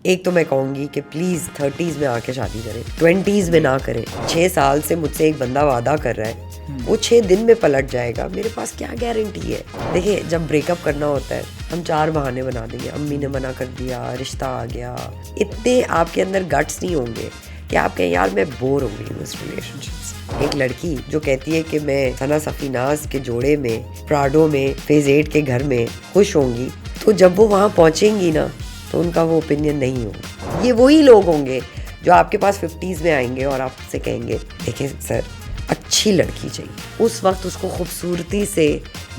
एक तो मैं कहूँगी कि प्लीज़ 30s में आके शादी करें, 20s में ना करें। 6 साल से मुझसे एक बंदा वादा कर रहा है, वो 6 दिन में पलट जाएगा, मेरे पास क्या गारंटी है। देखिए, जब ब्रेकअप करना होता है हम 4 बहाने बना देंगे, अम्मी ने मना कर दिया, रिश्ता आ गया। इतने आपके अंदर गट्स नहीं होंगे कि आप कहें यार मैं बोर हो गई हूँ इस रिलेशनशिप। एक लड़की जो कहती है कि मैं सना सफीनाज के जोड़े में, प्राडो में, फेज 8 के घर में खुश होंगी, तो जब वो वहाँ पहुँचेंगी ना तो उनका वो ओपिनियन नहीं होगा। ये वही लोग होंगे जो आपके पास 50s में आएंगे और आपसे कहेंगे देखें सर अच्छी लड़की चाहिए। उस वक्त उसको खूबसूरती से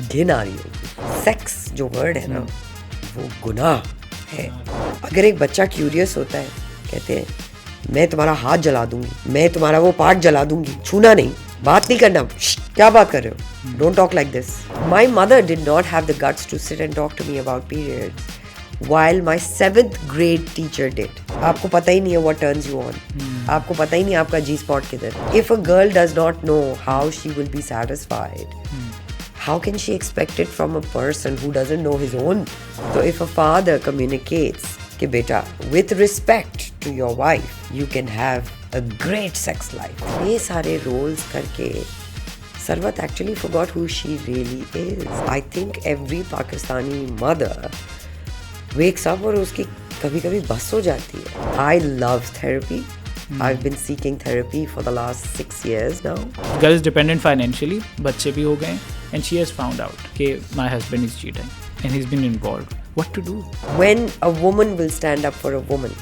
घिन आ रही होगी। सेक्स जो वर्ड है ना वो गुनाह है। अगर एक बच्चा क्यूरियस होता है, कहते हैं मैं तुम्हारा हाथ जला दूंगी, मैं तुम्हारा वो पार्ट जला दूंगी, छूना नहीं, बात नहीं करना। क्या बात कर रहे हो? Don't talk like this. My mother did not have the guts to sit and talk to me about periods while my 7th grade teacher did. आपको पता ही नहीं है what turns you on. आपको पता ही नहीं आपका G spot किधर. If a girl does not know how she will be satisfied, how can she expect it from a person who doesn't know his own? So if a father communicates कि बेटा with respect to your wife, you can have a great sex life. ये सारे roles करके Sarwat actually forgot who she really is. I think every Pakistani mother wakes up और उसकी कभी कभी बस हो जाती है. I love therapy. I've been seeking therapy for the last 6 years now. Girl is dependent financially, बच्चे भी हो गए, and she has found out कि my husband is cheating and he's been involved. What to do? When a woman will stand up for a woman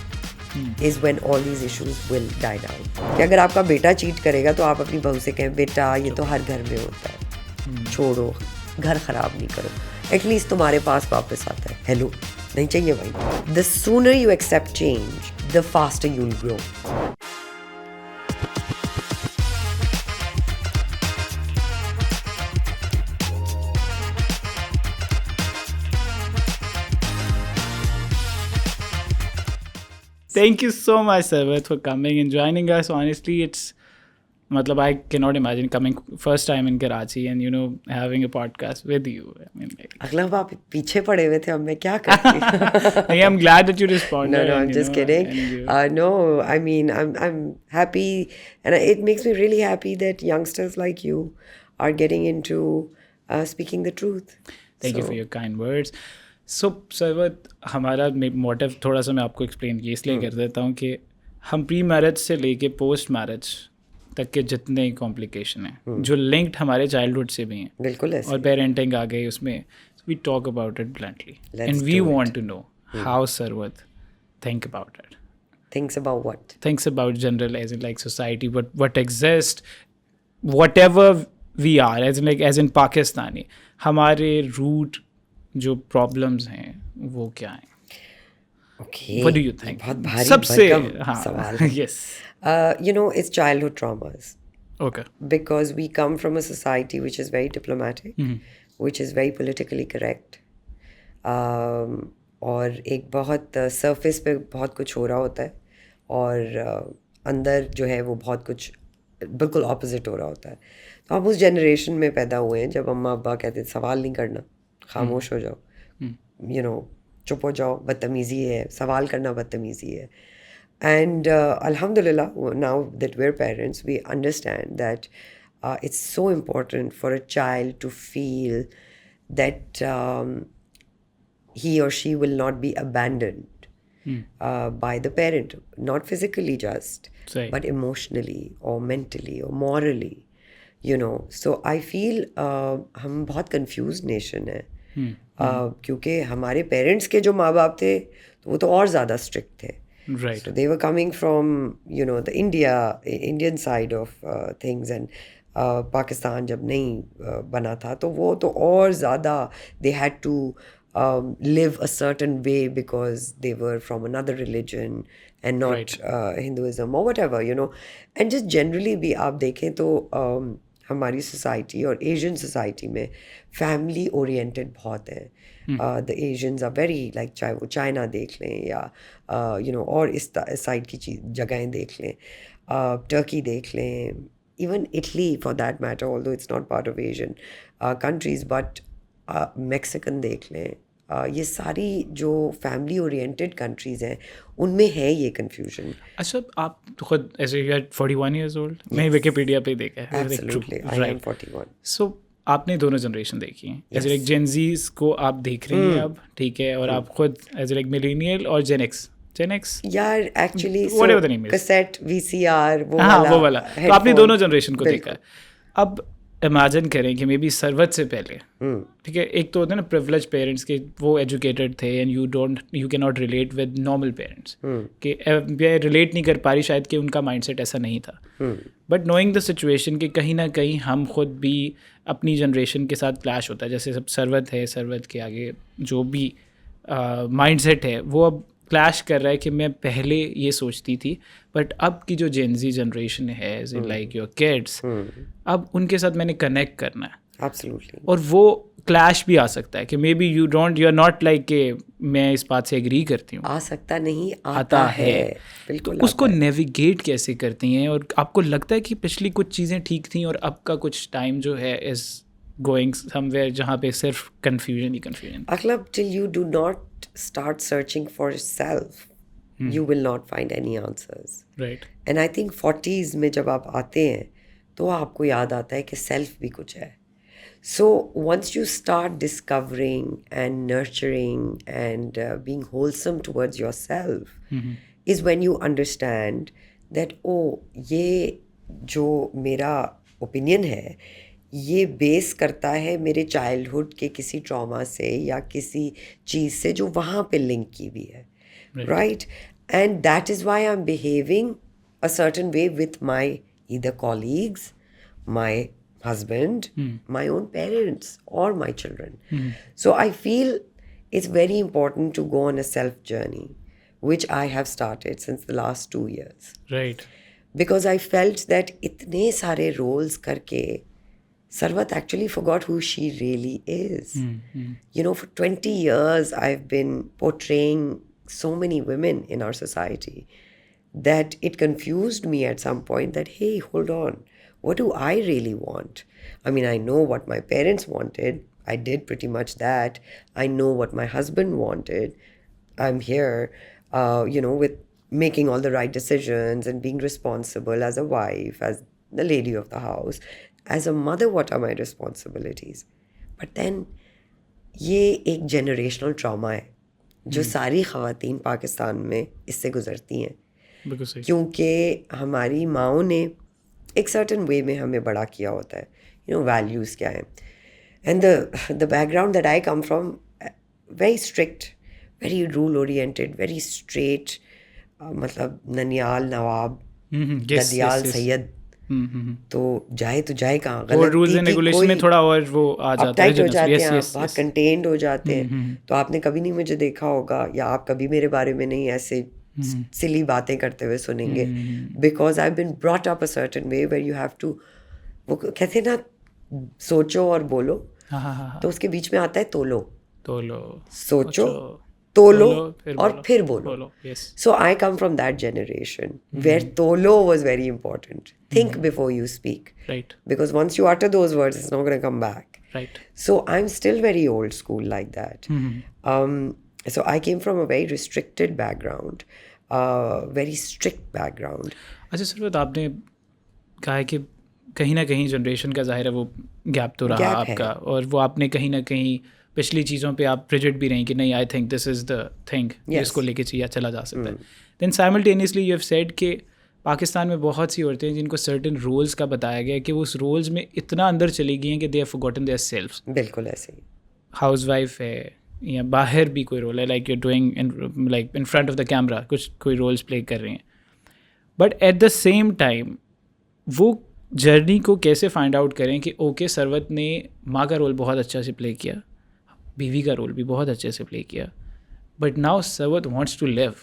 is when all these issues will die down. कि अगर आपका बेटा cheat करेगा तो आप अपनी बहू से कहें बेटा ये तो हर घर में होता है, छोड़ो, घर खराब नहीं करो, एटलीस्ट तुम्हारे पास वापस आता है. हेलो, नहीं चाहिए भाई. The sooner you accept change, the faster you'll grow. Thank you so much, Sarwat, for coming and joining us. Honestly, it's मतलब I cannot imagine coming first time in Karachi and you know having a podcast with you. I mean, like, अगला आप पीछे पड़े हुए थे, अब मैं क्या करती? I'm glad that you responded. No, I'm and, just kidding. No, I mean, I'm happy, and it makes me really happy that youngsters like you are getting into speaking the truth. Thank you for your kind words. So, Sarwat, हमारा motive थोड़ा सा मैं आपको explain किया इसलिए कर देता हूँ कि हम प्री मैरिज से लेके पोस्ट मैरिज तक के जितने कॉम्प्लिकेशन हैं जो लिंक्ड हमारे चाइल्डहुड से भी हैं, बिल्कुल ऐसे, और पेरेंटिंग आ गई उसमें, we talk about it bluntly and we want to know how Sarwat think about it. Thinks about what? Thinks about general as in like society, what exists, whatever we are, as in Pakistani, हमारे root जो problems हैं वो क्या हैं? Okay. What do you think? बहुत भारी सबसे भरकम सवाल है. Yes. You know, it's childhood traumas. Okay. Because we come from a society which is very diplomatic, which is very politically correct. और एक बहुत सरफेस पे बहुत कुछ हो रहा होता है और अंदर जो है वो बहुत कुछ बिल्कुल ऑपोजिट हो रहा होता है. तो हम उस जनरेशन में पैदा हुए हैं जब अम्मा अब्बा कहते थे सवाल नहीं करना, खामोश हो जाओ, यू नो, चुप हो जाओ, बदतमीज़ी है, सवाल करना बदतमीज़ी है. And alhamdulillah, now that we're parents, we understand that it's so important for a child to feel that he or she will not be abandoned by the parent, not physically just, Right. but emotionally or mentally or morally, you know. So I feel हम बहुत confused nation है. क्योंकि हमारे parents के जो माँ बाप थे तो वो तो और ज़्यादा स्ट्रिक्ट थे. Right. So they were coming from, you know, the Indian side of things, and Pakistan जब नहीं बना था तो वो तो और ज़्यादा they had to live a certain way because they were from another religion and not Right. Hinduism or whatever, you know. And just generally भी आप देखें तो हमारी सोसाइटी और एशियन सोसाइटी में फैमिली ओरिएंटेड बहुत है. The Asians are very like, चाहे वो चाइना देख लें या यू नो और इस साइड की जगहें देख लें, टर्की देख लें, even Italy for that matter, although it's not part of Asian countries, but Mexican देख लें, ये सारी जो फैमिली ओरिएंटेड कंट्रीज हैं उनमें है ये कन्फ्यूजन. अच्छा, आप खुद ऐसे यू आर 41 years old, मैं विकिपीडिया पे देखा है. Absolutely, I am 41. सो आपने दोनों जनरेशन देखी हैं. एज लाइक जेन जीज को आप देख रही हैं अब, ठीक है, और आप खुद एज लाइक मिलेनियल और जेन एक्स यार actually whatever the name is. Cassette VCR वो वाला तो आपने headphone. दोनों जनरेशन को देखा है. अब इमेजिन करें कि मे बी सरवत से पहले, ठीक है, एक तो होता है ना प्रिविलेज पेरेंट्स के, वो एजुकेटेड थे and you can not relate with normal parents, कि मैं रिलेट नहीं कर पा रही शायद कि उनका माइंडसेट ऐसा नहीं था. बट नोइंग द सिचुएशन कि कहीं ना कहीं हम खुद भी अपनी जनरेशन के साथ क्लैश होता है. जैसे सब सरवत है, सरवत के आगे जो भी माइंडसेट है वो अब क्लैश कर रहा है कि मैं पहले ये सोचती थी, बट अब की जो जेनजी जनरेशन है लाइक योर किड्स, अब उनके साथ मैंने कनेक्ट करना है. Absolutely. और वो क्लैश भी आ सकता है कि maybe you are not like कि मैं इस बात से एग्री करती हूँ. आ सकता नहीं, आता है. बिल्कुल. तो उसको नेविगेट कैसे करती हैं, और आपको लगता है कि पिछली कुछ चीज़ें ठीक थी और अब का कुछ टाइम जो है इज गोइंग समवेयर जहाँ पे सिर्फ confusion he confusion. Aklab, till you do not start searching for self, you will not find any answers. Right. And I think 40s में जब आप आते हैं तो आपको याद आता है कि सेल्फ भी कुछ है. So once you start discovering and nurturing and being wholesome towards yourself, is when you understand that ये जो मेरा ओपिनियन है ये बेस करता है मेरे चाइल्डहुड के किसी ट्रॉमा से या किसी चीज़ से जो वहाँ पे लिंक की हुई है. Right. And that is why I am behaving a certain way with my either colleagues, my husband, my own parents or my children. So I feel it's very important to go on a self journey, which I have started since the last 2 years. Right. Because I felt that itne sare roles karke Sarwat actually forgot who she really is. You know, for 20 years I've been portraying so many women in our society that it confused me at some point that, hey, hold on. What do I really want? I mean, I know what my parents wanted. I did pretty much that. I know what my husband wanted. I'm here, with making all the right decisions and being responsible as a wife, as the lady of the house. As a mother, what are my responsibilities? But then, ये एक generational trauma है जो सारी ख़वातीन पाकिस्तान में इससे गुजरती हैं. क्योंकि हमारी माओं ने एक सर्टन वे में हमें बड़ा किया होता है. वैल्यूज़ क्या हैं. And the background that I come from, very strict, very rule oriented, very straight, मतलब ननियाल नवाब, ददियाल सैयद. तो जाए कहाँ, गलत रूल्स एंड रेगुलेशन में थोड़ा और वो आ जाता है, हो जाते हैं, बहुत कंटेन्ड हो जाते हैं. तो आपने कभी नहीं मुझे देखा होगा या आप कभी मेरे बारे में नहीं ऐसे सिली बातें करते हुए सुनेंगे. Because I been brought up a certain way where you have to, वो कहते हैं ना, सोचो और बोलो. तो उसके बीच में आता है तोलो. सोचो, तोलो और फिर बोलो. So I come from that generation where तोलो was very important. Think before you speak, because once you utter those words it's not going to come back. So I'm still very old school like that. So I came from a very restricted background, very strict background. अच्छा सरवत, आपने कहा है कि कहीं ना कहीं generation का ज़ाहिर है वो गैप तो रहा आपका, और वो आपने कहीं ना कहीं पिछली चीज़ों पे आप प्रिजिड भी रही कि नहीं, I think this is the thing जिसको लेके चाहिए चला जा सकता है. Then simultaneously you have said कि पाकिस्तान में बहुत सी औरतें हैं जिनको सर्टेन रोल्स का बताया गया कि वो उस रोल्स में इतना अंदर चली गई हैं कि they have forgotten their selves. बिल्कुल ऐसे ही. हाउस वाइफ है या बाहर भी कोई रोल है, like you doing like in front of the camera कुछ कोई रोल्स प्ले कर रहे हैं. But at the same time वो जर्नी को कैसे फाइंड आउट करें कि ओके सरवत ने माँ का रोल बहुत अच्छा से प्ले किया, बीवी का रोल भी बहुत अच्छे से प्ले किया, but now Sarwat wants to live.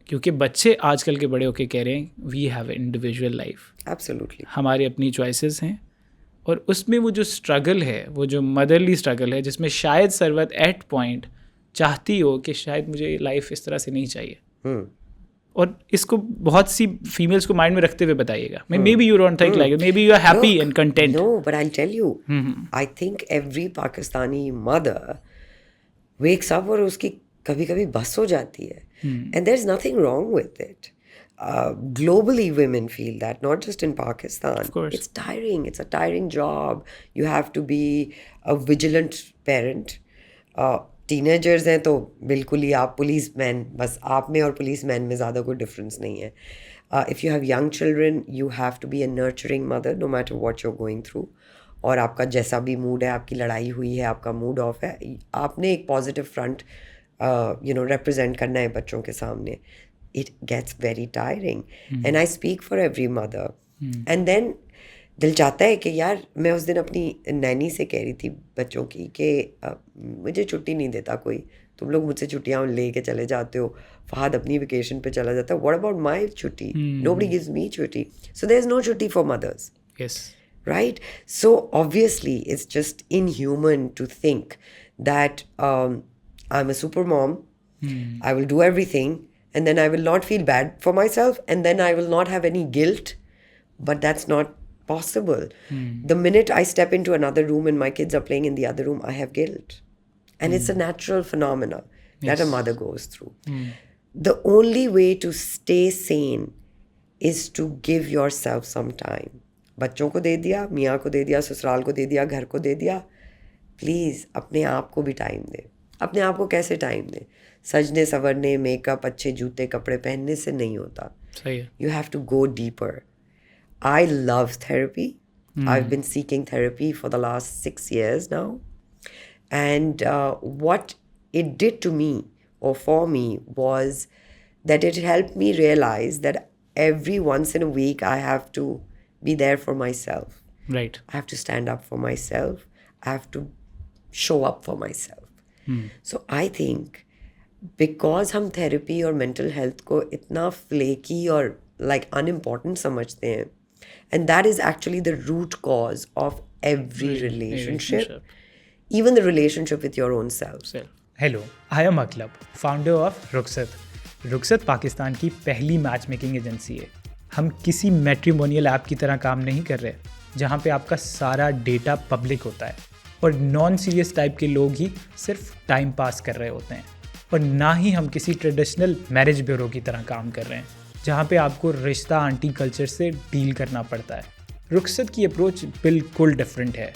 क्योंकि बच्चे आजकल के बड़े होके कह रहे हैं we have individual life. Absolutely. हमारी अपनी चॉइसेस हैं, और उसमें वो जो स्ट्रगल है, वो जो मदरली स्ट्रगल है, जिसमें शायद सरवत एट पॉइंट चाहती हो कि शायद मुझे लाइफ इस तरह से नहीं चाहिए. और इसको बहुत सी फीमेल्स को माइंड में रखते हुए बताइएगा. Maybe you don't think like, maybe you are happy and content. No, but I tell you, I think every Pakistani mother wakes up और उसकी कभी कभी बस हो जाती है, and there's nothing wrong with it. Globally women feel that, not just in Pakistan. Of course. It's tiring, it's a tiring job. You have to be a vigilant parent. Teenagers हैं तो बिल्कुल ही आप पुलिस मैन, बस आप में और police man में ज़्यादा कोई डिफरेंस नहीं है. If you have young children, you have to be a nurturing mother no matter what you're going through. और आपका जैसा भी मूड है, आपकी लड़ाई हुई है, आपका मूड ऑफ है, आपने एक पॉजिटिव फ्रंट represent करना है बच्चों के सामने. It gets very tiring. And I speak for every mother. And then दिल चाहता है कि यार, मैं उस दिन अपनी नैनी से कह रही थी बच्चों की कि मुझे छुट्टी नहीं देता कोई, तुम लोग मुझसे छुट्टियाँ ले के चले जाते हो, फहद अपनी वेकेशन पे चला जाता है, व्हाट अबाउट माई छुट्टी? Nobody gives me छुट्टी. So there's no छुट्टी for mothers. Yes. Right? So obviously it's just inhuman to think that I'm a super mom, I will do everything, and then I will not feel bad for myself, and then I will not have any guilt. But that's not possible. The minute I step into another room and my kids are playing in the other room, I have guilt. And it's a natural phenomena that a mother goes through. The only way to stay sane is to give yourself some time. बच्चों को दे दिया, मियाँ को दे दिया, ससुराल को दे दिया, घर को दे दिया. प्लीज़ अपने आप को भी टाइम दे. अपने आप को कैसे टाइम दे? सजने संवरने, मेकअप, अच्छे जूते कपड़े पहनने से नहीं होता. सही है. You have to go deeper. I love therapy. I've been seeking therapy for the last 6 years now. And what it did to me, or for me, was that it helped me realize that every once in a week I have to be there for myself. Right. I have to stand up for myself. I have to show up for myself. So I think because हम therapy और mental health को इतना flaky और like unimportant समझते हैं, and that is actually the root cause of every relationship, even the relationship with your own self. Hello, I am Aklab, founder of Rukhsat. Rukhsat Pakistan की पहली match making agency है. हम किसी matrimonial app की तरह काम नहीं कर रहे, जहाँ पे आपका सारा डेटा पब्लिक होता है और नॉन सीरियस टाइप के लोग ही सिर्फ टाइम पास कर रहे होते हैं. और ना ही हम किसी ट्रेडिशनल मैरिज ब्यूरो की तरह काम कर रहे हैं, जहाँ पे आपको रिश्ता आंटी कल्चर से डील करना पड़ता है. रुखसत की अप्रोच बिल्कुल डिफरेंट है.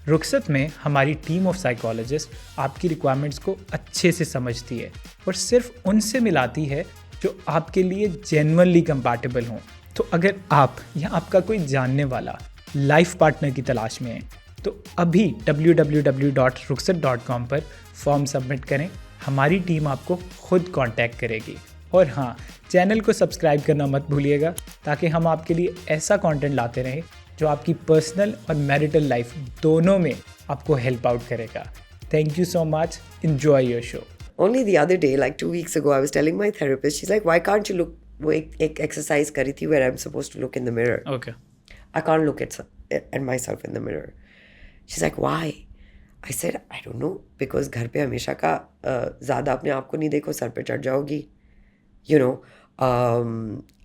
रुखसत में हमारी टीम ऑफ साइकोलॉजिस्ट आपकी रिक्वायरमेंट्स को अच्छे से समझती है और सिर्फ उनसे मिलाती है जो आपके लिए जेन्युइनली कंपैटिबल हों. तो अगर आप या आपका कोई जानने वाला लाइफ पार्टनर की तलाश में है तो अभी www.rukhsat.com पर फॉर्म सबमिट करें. हमारी टीम आपको खुद कांटेक्ट करेगी. और हाँ, चैनल को सब्सक्राइब करना मत भूलिएगा ताकि हम आपके लिए ऐसा कंटेंट लाते रहें जो आपकी पर्सनल और मैरिटल लाइफ दोनों में आपको हेल्प आउट करेगा. Thank you so much. Enjoy your show. Only the other day, like 2 weeks ago, I was telling my therapist, she's like, why can't you look, वो एक exercise करी थी where I'm supposed to look in the mirror. Okay. I can't look at myself in the mirror. She's like, why? I said, I don't know, because घर पे हमेशा का ज़्यादा अपने आप को नहीं देखो, सर पे चढ़ जाओगी. You know,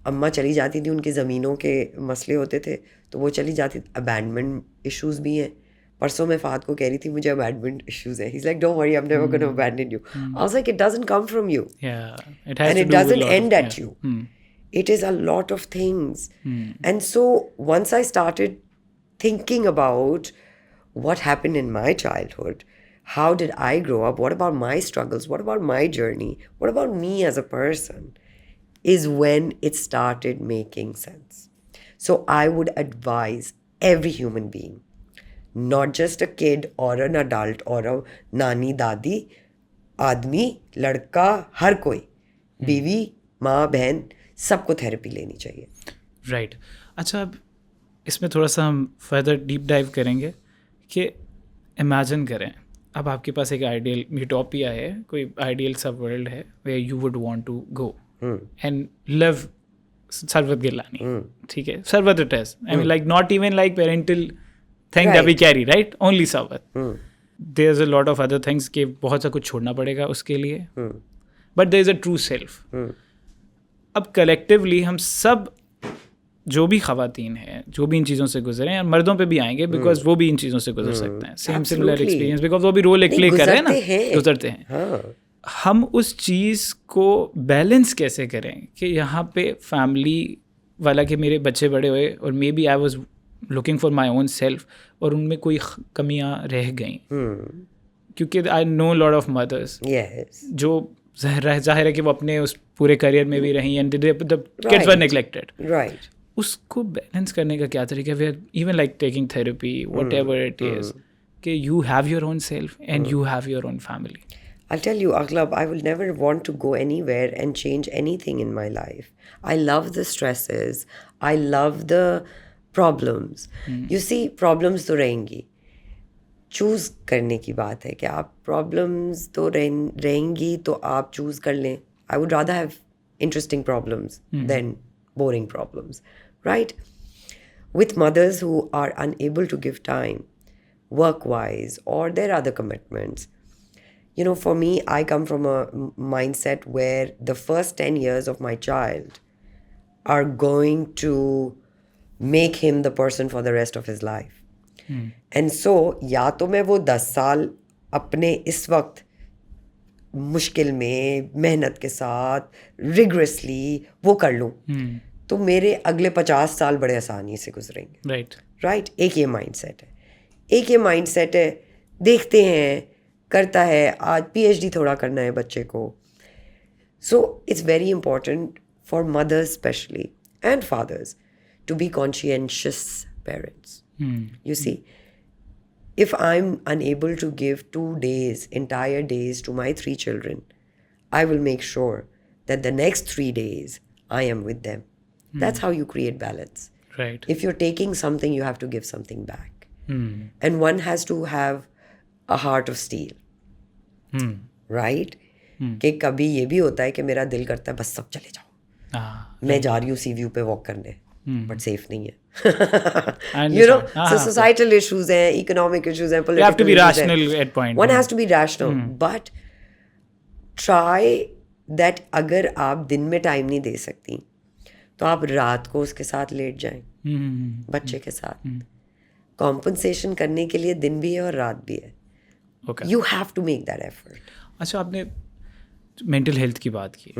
अम्मा चली जाती थी, उनकी ज़मीनों के मसले होते थे तो वो चली जाती. अबैंडनमेंट इश्यूज़ भी हैं. परसों मैं फ़ाद को कह रही थी मुझे अबैंडनमेंट इश्यूज़ हैं. He's like, don't worry, I'm never going to abandon you. I was like, it doesn't come from you. Yeah. It has And to it do doesn't with end at you. It is a lot of things. And so once I started thinking about what happened in my childhood, how did I grow up, what about my struggles, what about my journey, what about me as a person, is when it started making sense. So I would advise every human being, not just a kid or an adult or a nani dadi, आदमी, लड़का, हर कोई, बीवी, माँ, बहन, सबको therapy लेनी चाहिए. Right. अच्छा, अब इसमें थोड़ा सा हम फर्दर डीप डाइव करेंगे कि इमेजिन करें अब आपके पास एक आइडियल यूटोपिया है, कोई आइडियल सब वर्ल्ड है where you would want to go and live Sarwat Gilani. ठीक है, Sarwat it is. I mean like not even like parental thing that we carry, right? Only Sarwat. There is a lot of other things कि बहुत सा कुछ छोड़ना पड़ेगा उसके लिए, but there is a true self. अब कलेक्टिवली हम सब जो भी ख़वातीन हैं जो भी इन चीज़ों से गुजरे हैं, मर्दों पे भी आएंगे बिकॉज वो भी इन चीज़ों से गुजर सकते हैं, सेम सिमिलर एक्सपीरियंस, बिकॉज वो भी रोल एक प्ले कर रहे हैं ना, गुजरते हैं। हाँ. हम उस चीज़ को बैलेंस कैसे करें कि यहाँ पे फैमिली वाला कि मेरे बच्चे बड़े हुए और may be I was looking for my own self और उनमें कोई कमियाँ रह गई, क्योंकि I know lot of mothers जो जाहिर है कि वो अपने उस पूरे करियर में भी रही and the kids were neglected, right. उसको बैलेंस करने का क्या तरीका है? Even like taking therapy whatever it is, कि you have your own self and you have your own family. I'll tell you, Aglab, I will never want to go anywhere and change anything in my life. I love the stresses. I love the problems. You see, problems तो रहेंगी. Choose करने की बात है कि आप problems तो रहेंगी तो आप choose कर लें. I would rather have interesting problems than boring problems, right? With mothers who are unable to give time, work-wise, or their other commitments, you know, for me, I come from a mindset where the first 10 years of my child are going to make him the person for the rest of his life. And so, या तो मैं वो 10 साल अपने इस वक्त मुश्किल में मेहनत के साथ rigorously वो कर लूँ, तो मेरे अगले 50 साल बड़े आसानी से गुजरेंगे. राइट. एक ये माइंडसेट है. एक ये माइंडसेट है, देखते हैं, करता है, आज PhD थोड़ा करना है बच्चे को. So it's very important for mothers specially and fathers to be conscientious parents. You see, if I'm unable to give 2 days, entire days to my 3 children, I will make sure that the next 3 days I am with them. That's how you create balance. Right. If you're taking something, you have to give something back. And one has to have a heart of steel. Right? कि कभी ये भी होता है कि मेरा दिल करता है बस सब चले जाओ, मैं जा रही हूँ सी व्यू पे वॉक करने, बट सेफ नहीं है. You know, so societal issues हैं, economic issues हैं, political issues हैं. You have to be rational at point. One has to be rational, but try that अगर आप दिन में टाइम नहीं दे सकती तो आप रात को उसके साथ लेट जाएं, बच्चे के साथ. कॉम्पनसेशन करने के लिए दिन भी है और रात भी है. You have to make that effort. अच्छा, आपने मेंटल हेल्थ की बात की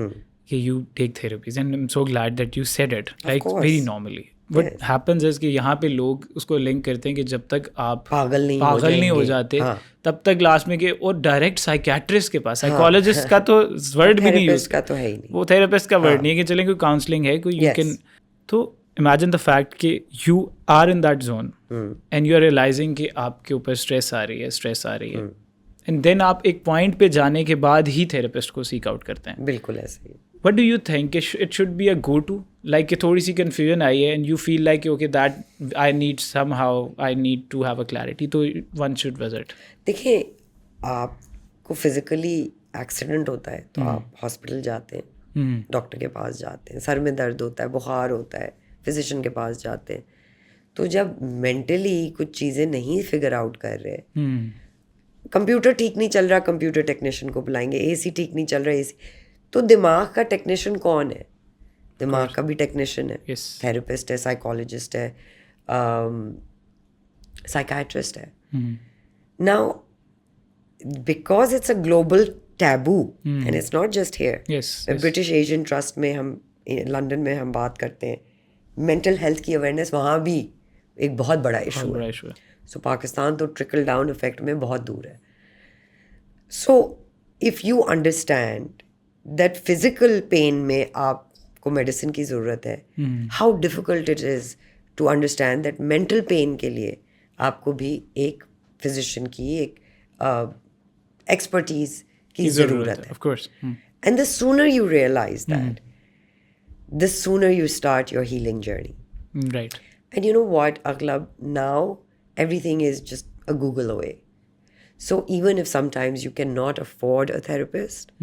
कि you take therapies and I am so glad that you said it like very normally. What happens is कि यहाँ पे लोग उसको लिंक करते हैं कि जब तक आप पागल नहीं हो जाते तब तक लास्ट में के और डायरेक्ट साइकियाट्रिस्ट के पास, साइकोलॉजिस्ट का तो वर्ड भी नहीं यूज, तो है ही नहीं, वो थेरेपिस्ट का वर्ड नहीं है कि चलें कोई काउंसलिंग है, कोई यू कैन. तो इमेजिन द फैक्ट कि you are in that zone and you are realising कि आपके ऊपर स्ट्रेस आ रही है एंड देन आप एक पॉइंट पे जाने के बाद ही थेरेपिस्ट को सीक आउट करते हैं. बिल्कुल ऐसे ही. What do you think it should be a go-to? Like कि थोड़ी सी confusion आई है and you feel like okay that I need to have a clarity, तो one should visit. देखिए, आपको फिजिकली एक्सीडेंट होता है तो आप हॉस्पिटल जाते हैं, डॉक्टर के पास जाते हैं, सर में दर्द होता है, बुखार होता है, फिजिशियन के पास जाते हैं. तो जब मेंटली कुछ चीज़ें नहीं फिगर आउट कर रहे, कंप्यूटर ठीक नहीं चल रहा, कंप्यूटर टेक्नीशियन को बुलाएंगे, AC ठीक नहीं चल रहा, AC. तो दिमाग का टेक्नीशियन कौन है? दिमाग का भी टेक्नीशियन है, थेरेपिस्ट है, साइकोलॉजिस्ट है, साइकाइट्रिस्ट है. Now because it's a global taboo and it's not just here. British Asian trust में हम लंदन में हम बात करते हैं, मेंटल हेल्थ की अवेयरनेस वहाँ भी एक बहुत बड़ा इशू है. सो पाकिस्तान तो ट्रिकल डाउन इफेक्ट में बहुत दूर है. So if you understand that physical pain में आपको मेडिसिन की ज़रूरत है, how difficult it is to understand that mental pain के लिए आपको भी एक फिजिशियन की एक एक्सपर्टीज की ज़रूरत है. Of course. And the sooner you realize that, the sooner you start your healing journey. Right. And you know what, Aglab, now everything is just a Google away. So even if sometimes you cannot afford a therapist,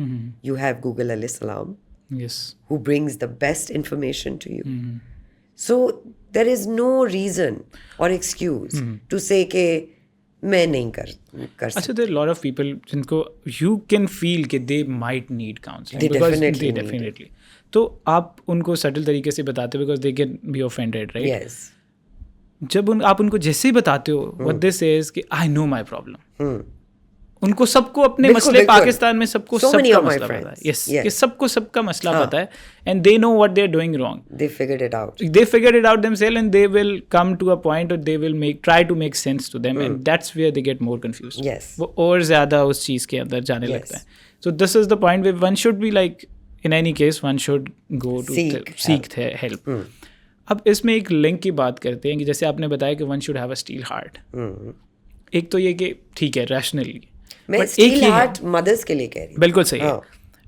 you have Google alayhi salam, yes, who brings the best information to you. So there is no reason or excuse to say कि मैं नहीं कर सकता. अच्छा, there are a lot of people जिनको you can feel कि they might need counseling. They because definitely they need definitely. तो आप उनको सटल तरीके से बताते हो because they can be offended, right? Yes. जब आप उनको जैसे ही बताते हो what they say is कि I know my problem. उनको सबको अपने बिल्कुल, मसले बिल्कुल. पाकिस्तान में सबको So many सबका of my मसला पता है. friends. Yes, Yes. कि सबको सबका मसला हाँ. पता है and they know what they are doing wrong. They figured it out. They figured it out themselves and they will come to a point or they will try to make sense to them and that's where they get more confused. Yes. वो और ज़्यादा उस चीज़ के अंदर जाने Yes. लगता है. So this is the point where one should be like, in any case one should go to seek help. अब इसमें एक लिंक की बात करते हैं कि जैसे आपने बताया कि one should have a steel heart. एक तो ये कि ठीक है रैशनली, मैं स्टील हार्ट मदर्स के लिए कह रही हूँ. बिल्कुल सही है,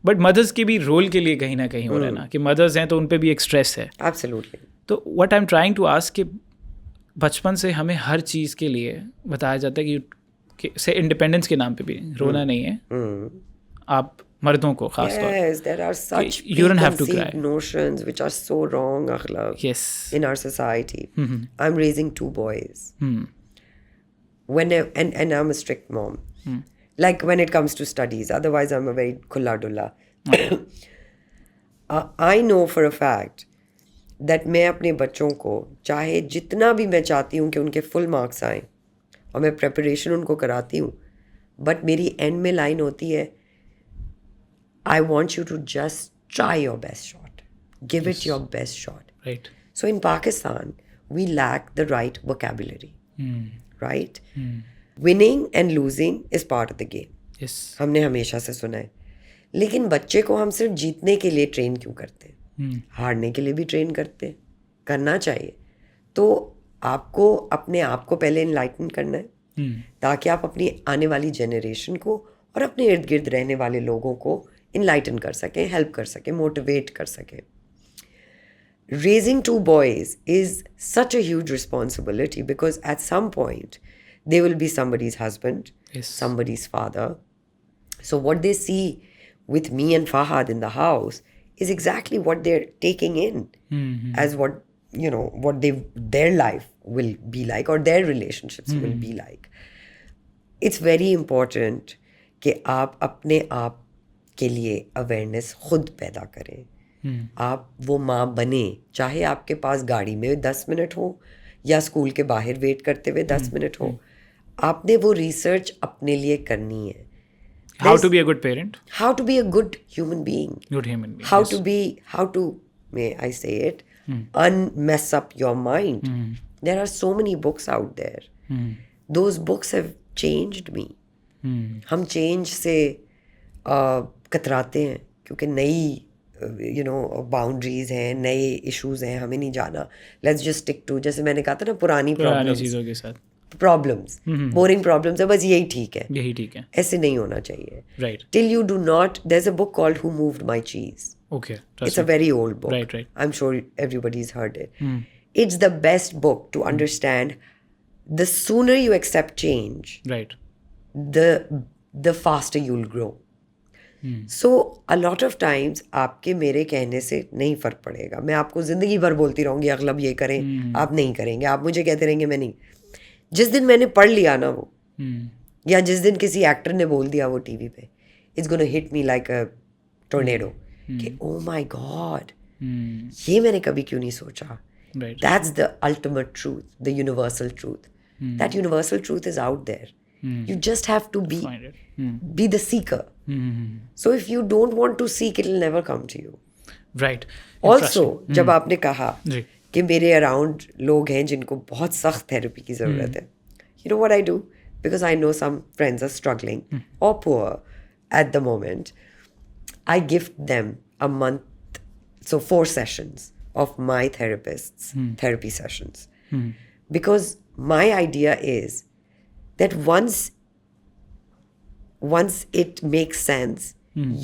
बट मदर्स के भी रोल के लिए कहीं ना कहीं हो रहा है ना कि मदर्स हैं तो उन पे भी एक स्ट्रेस है. एब्सोल्युटली. तो what I am trying to ask कि बचपन से हमें हर चीज़ के लिए बताया जाता है कि से इंडिपेंडेंस के नाम पे भी रोना नहीं है. आप मर्दों को खास तौर Yes, there are such you don't have to cry. preconceived notions which are so wrong, Akhlaq, Yes. in our society. I'm raising 2 boys. And I'm a strict mom. Like when it comes to studies, otherwise I'm a very khulla dulla. I know for a fact that मैं अपने बच्चों को चाहे जितना भी मैं चाहती हूँ कि उनके फुल मार्क्स आएँ और मैं प्रेपरेशन उनको कराती हूँ, बट मेरी एंड में लाइन होती है, I want you to just try your best shot. Give it your best shot. Right. So in Pakistan, we lack the right vocabulary. Right? Winning and losing is part of the game. Yes. हमने हमेशा से सुना है. लेकिन बच्चे को हम सिर्फ जीतने के लिए ट्रेन क्यों करते हैं? हारने के लिए भी ट्रेन करते हैं. करना चाहिए. तो आपको अपने आप को पहले इनलाइटन करना है ताकि आप अपनी आने वाली जनरेशन को और अपने इर्द गिर्द रहने वाले लोगों को इनलाइटन कर सकें, हेल्प कर सकें, मोटिवेट कर सकें. Raising 2 boys is such a huge responsibility because at some point they will be somebody's husband, Yes. somebody's father. So what they see with me and Fahad in the house is exactly what they're taking in as what, you know, what their life will be like or their relationships will be like. It's very important कि आप अपने आप के लिए awareness खुद पैदा करें. आप वो माँ बने, चाहे आपके पास गाड़ी में 10 मिनट हो या स्कूल के बाहर वेट करते हुए 10 मिनट हो. आपने वो रिसर्च अपने लिए करनी है. How to be a good parent. How to be a good human being. Good human being. How to, may I say it, unmess up your mind. There are so many books out there. Those books have changed me. हम change से कतराते हैं क्योंकि नई boundaries हैं, नए issues हैं, हमें नहीं जाना. लेट्स जस्ट स्टिक टू, जैसे मैंने कहा था ना, पुरानी चीज़ों के साथ प्रॉब्लम्स, बोरिंग प्रॉब्लम्स है, बस यही ठीक है, यही ठीक है. ऐसे नहीं होना चाहिए. Right. Till you do not, there's a book called Who Moved My Cheese. Okay. It's a very old book. Right. I'm sure everybody's heard it. It's the best book to understand. The sooner you accept change, Right. the faster you'll grow. So a lot of times आपके मेरे कहने से नहीं फ़र्क पड़ेगा. मैं आपको ज़िंदगी भर बोलती रहूँगी अगलब ये करें, आप नहीं करेंगे, आप मुझे कहते रहेंगे मैं नहीं. जिस दिन मैंने पढ़ लिया ना वो, या जिस दिन किसी एक्टर ने बोल दिया वो टीवी पे, it's gonna hit me like a tornado कि ओ माय गॉड, ये मैंने कभी क्यों नहीं सोचा. Right. That's the ultimate truth, the universal truth. That universal truth is out there. You just have to Find it. be the seeker. So if you don't want to seek, it will never come to you. Right. Also, जब आपने कहा जी. कि मेरे around लोग हैं जिनको बहुत सख्त थेरेपी की ज़रूरत है, you know what I do? Because I know some friends are struggling or poor at the moment. I gift them a month, so 4 sessions of my therapist's therapy sessions. Because my idea is that once it makes sense,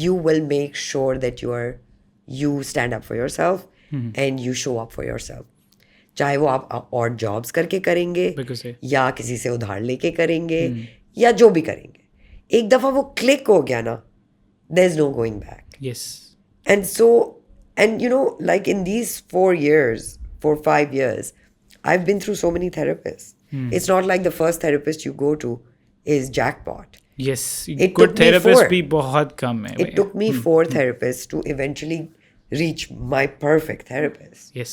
you will make sure that you stand up for yourself and you show up for yourself. चाहे वो आप और jobs करके करेंगे या किसी से उधार लेके करेंगे या जो भी करेंगे, एक दफ़ा वो क्लिक हो गया ना, there is no going back. Yes. And you know, like in these 4 years, 4-5 years, I've been through so many therapists. It's not like the first therapist you go to is jackpot. Yes, It good took me therapist 4. भी बहुत कम है. It took me 4 therapists to eventually reach my perfect therapist. Yes.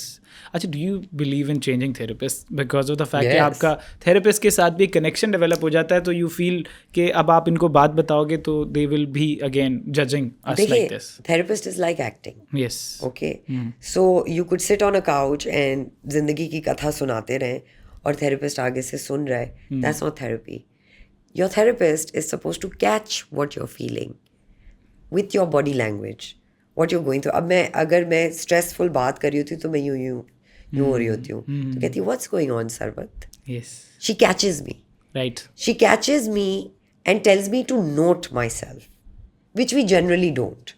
अच्छा, do you believe in changing therapist because of the fact कि Yes. आपका therapist के साथ भी connection develop हो जाता है, तो you feel कि अब आप इनको बात बताओगे तो they will be again judging us like देखिए, this. therapist is like acting. Yes. Okay, so you could sit on a couch and जिंदगी की कथा सुनाते रहें और therapist आगे से सुन रहा है. That's not therapy. Your therapist is supposed to catch what you're feeling with your body language, what you're going through. अब अगर मैं stressful बात कर रही होती हूँ तो मैं यूं हो रही होती हूँ, तो कहती हूँ what's going on Sarwat? Yes. She catches me. Right. She catches me and tells me to note myself, which we generally don't,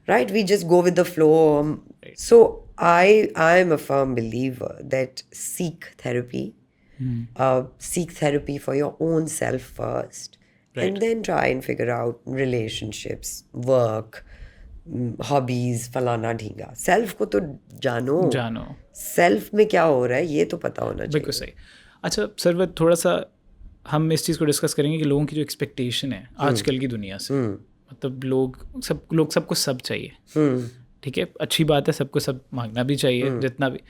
right? We just go with the flow. So I'm a firm believer that seek therapy for your own self first, and then try and figure out relationships, work, hobbies, फलाना Dhinga. Self को तो जानो. Self में क्या हो रहा है ये तो पता होना चाहिए. बिल्कुल सही. अच्छा सरवत, थोड़ा सा हम इस चीज़ को डिस्कस करेंगे कि लोगों की जो एक्सपेक्टेशन है आजकल की दुनिया से, मतलब लोग सबको सब चाहिए. ठीक है, अच्छी बात है, सबको सब मांगना भी चाहिए जितना भी,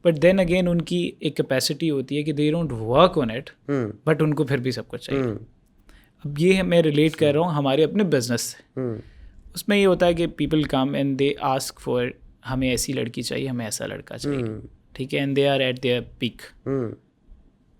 बट देन अगेन उनकी एक कैपेसिटी होती है कि they don't work on it, but उनको फिर भी सब कुछ चाहिए. अब ये मैं रिलेट कर रहा हूँ हमारे अपने बिजनेस से. उसमें ये होता है कि people come and they ask for हमें ऐसी लड़की चाहिए, हमें ऐसा लड़का चाहिए. ठीक है, and they are at their peak.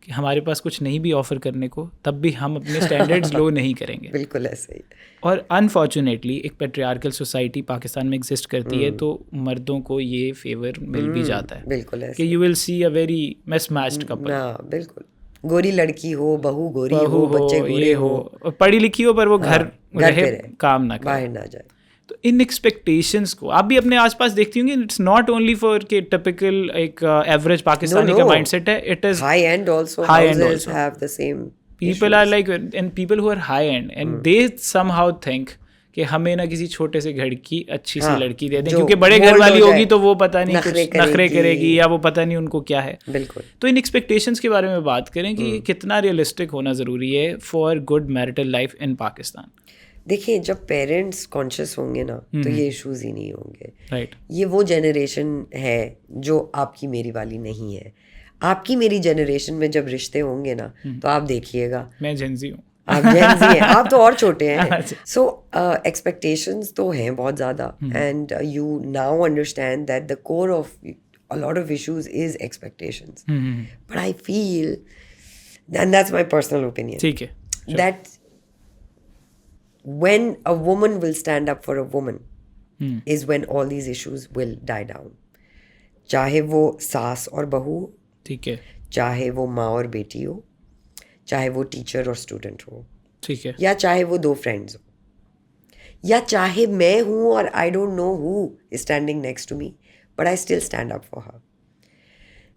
कि हमारे पास कुछ नहीं भी ऑफर करने को, तब भी हम अपने स्टैंडर्ड्स लो नहीं करेंगे. बिल्कुल ऐसे ही. और अनफॉर्चुनेटली एक पेट्रियार्कल सोसाइटी पाकिस्तान में एग्जिस्ट करती है, तो मर्दों को ये फेवर मिल भी जाता है. बिल्कुल ऐसे कि you will see a very mismatched couple. बिल्कुल. गोरी लड़की हो, बहू गोरी हो, बच्चे गोरे हो, और पढ़ी लिखी हो, पर वो घर पे रहे, रहे, काम ना करे, बाहर ना जाए. तो इन एक्सपेक्टेशंस को आप भी अपने आसपास देखती होंगी. इट्स नॉट ओनली फॉर के टिपिकल एक एवरेज पाकिस्तानी का माइंडसेट है. It is high end also. High end Houses also. have the same people are like, and people who are high end and they somehow think कि हमें ना किसी छोटे से घर की अच्छी सी लड़की दे दें, क्योंकि बड़े घर वाली होगी तो वो पता नहीं कुछ नखरे करेगी या वो पता नहीं उनको क्या है. बिल्कुल. तो इन एक्सपेक्टेशंस के बारे में बात करें कि कितना रियलिस्टिक होना ज़रूरी है for good marital life in Pakistan. देखिए, जब पेरेंट्स कॉन्शियस होंगे ना तो ये इश्यूज ही नहीं होंगे. राइट. ये वो जनरेशन है जो आपकी मेरी वाली नहीं है. आपकी मेरी जनरेशन में जब रिश्ते होंगे ना तो आप देखिएगा. मैं जेनजी हूँ. आप जेनजी हैं, आप तो और छोटे हैं. सो एक्सपेक्टेशंस तो हैं बहुत ज़्यादा, and you now understand that the core of a lot of issues is expectations. But I feel, and that's my personal opinion, ठीक है, that when a woman will stand up for a woman is when all these issues will die down. चाहे वो सास और बहू हो, ठीक है, चाहे वो माँ और बेटी हो, चाहे वो टीचर और स्टूडेंट हो, ठीक है, या चाहे वो 2 फ्रेंड्स हो, या चाहे मैं हूँ और I don't know who is standing next to me, but I still stand up for her.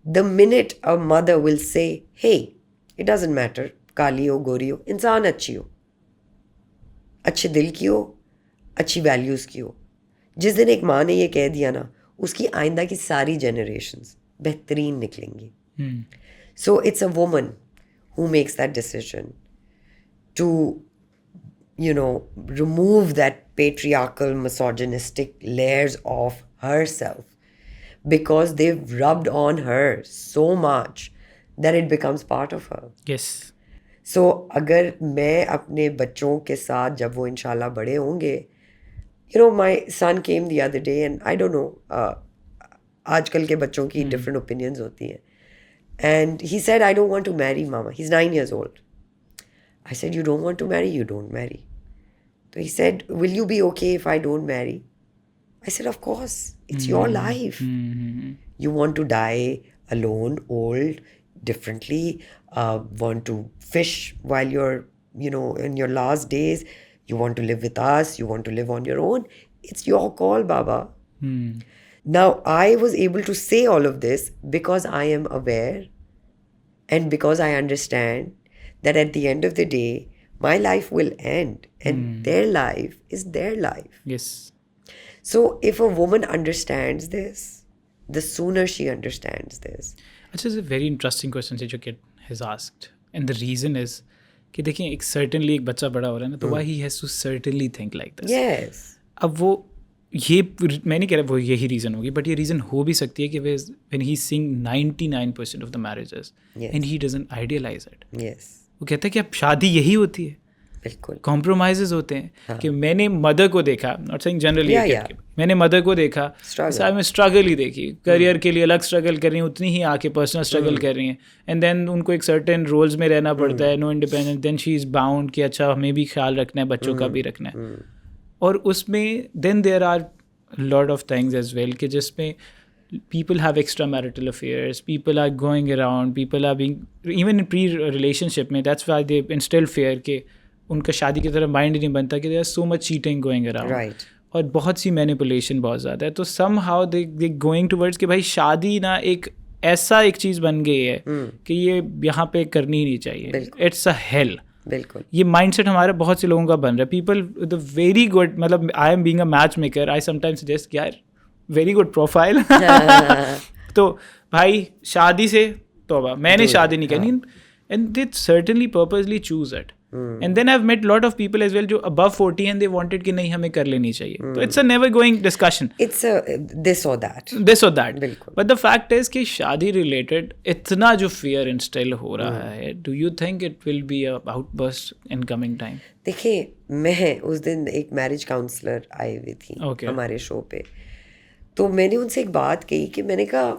The minute a mother will say, hey it doesn't matter काली हो गोरी हो, इंसान अच्छी हो, अच्छे दिल की हो, अच्छी वैल्यूज़ की हो. जिस दिन एक माँ ने ये कह दिया ना, उसकी आइंदा की सारी जनरेशंस बेहतरीन निकलेंगी. So it's a woman who makes that decision to, you know, remove that patriarchal, misogynistic layers of herself, because they've rubbed on her so much that it becomes part of her. yes. So अगर मैं अपने बच्चों के साथ जब वो इंशाल्लाह बड़े होंगे, you know, my son came the other day and I don't know, आजकल के बच्चों की different opinions होती हैं. And he said, I don't want to marry mama. He's 9 years old. I said, you don't want to marry? You don't marry. So he said, will you be okay if I don't marry? I said, of course. It's your life. You want to die alone, old, differently, want to fish while you're, you know, in your last days. You want to live with us. You want to live on your own. It's your call, Baba. Now, I was able to say all of this because I am aware and because I understand that at the end of the day, my life will end and their life is their life. yes. So, if a woman understands this, the sooner she understands this. अच्छा, is a very interesting question से जो कि has asked, and the reason is कि देखिए एक certainly एक बच्चा बड़ा हो रहा है ना, तो why he has to certainly think like this. Yes. अब वो ये मैं नहीं कह रहा वो यही रीज़न होगी, बट ये रीज़न हो भी सकती है कि when he's seeing 99% of the marriages and he doesn't idealize it. Yes. वो कहता है कि अब शादी यही होती है, बिल्कुल. कॉम्प्रोमाइजेज होते हैं. कि मैंने मदर को देखा, नॉट सेइंग जनरली, मैंने मदर को देखा, साथ में स्ट्रगल ही देखी, करियर के लिए अलग स्ट्रगल कर रही हैं, उतनी ही आके पर्सनल स्ट्रगल कर रही हैं, एंड देन उनको एक सर्टेन रोल्स में रहना पड़ता है, no independence, then she is bound कि अच्छा हमें भी ख्याल रखना है, बच्चों का भी रखना है. और उसमें then there are lot of things as well कि जिसमें people have extramarital affairs, people are going around, people are being, even in pre-relationship में, that's why they instill fear कि उनका शादी की तरफ माइंड नहीं बनता कि there is so much cheating going around. Right. और बहुत सी मैनिपुलेशन बहुत ज़्यादा है, तो somehow they going towards कि भाई शादी ना एक ऐसा एक चीज़ बन गई है कि ये यहाँ पे करनी ही नहीं चाहिए. It's a hell. बिल्कुल. ये माइंडसेट हमारे बहुत से लोगों का बन रहा है. पीपल द वेरी गुड, मतलब I am being a match maker, I sometimes suggest यार वेरी गुड प्रोफाइल तो भाई शादी से तौबा, मैंने शादी नहीं करनी, and they certainly purposely choose it. And then I have met lot of people as well जो अबव 40 एंड दे वांटेड कि नहीं हमें कर लेनी चाहिए. तो it's a never going discussion, it's this or that. But the fact is कि शादी रिलेटेड इतना जो फियर इंस्टिल हो रहा है, do you think it will be a outburst in coming time? देखिए, मैं उस दिन एक मैरिज काउंसलर आई हुई थी हमारे शो पे, तो मैंने उनसे एक बात कही कि मैंने कहा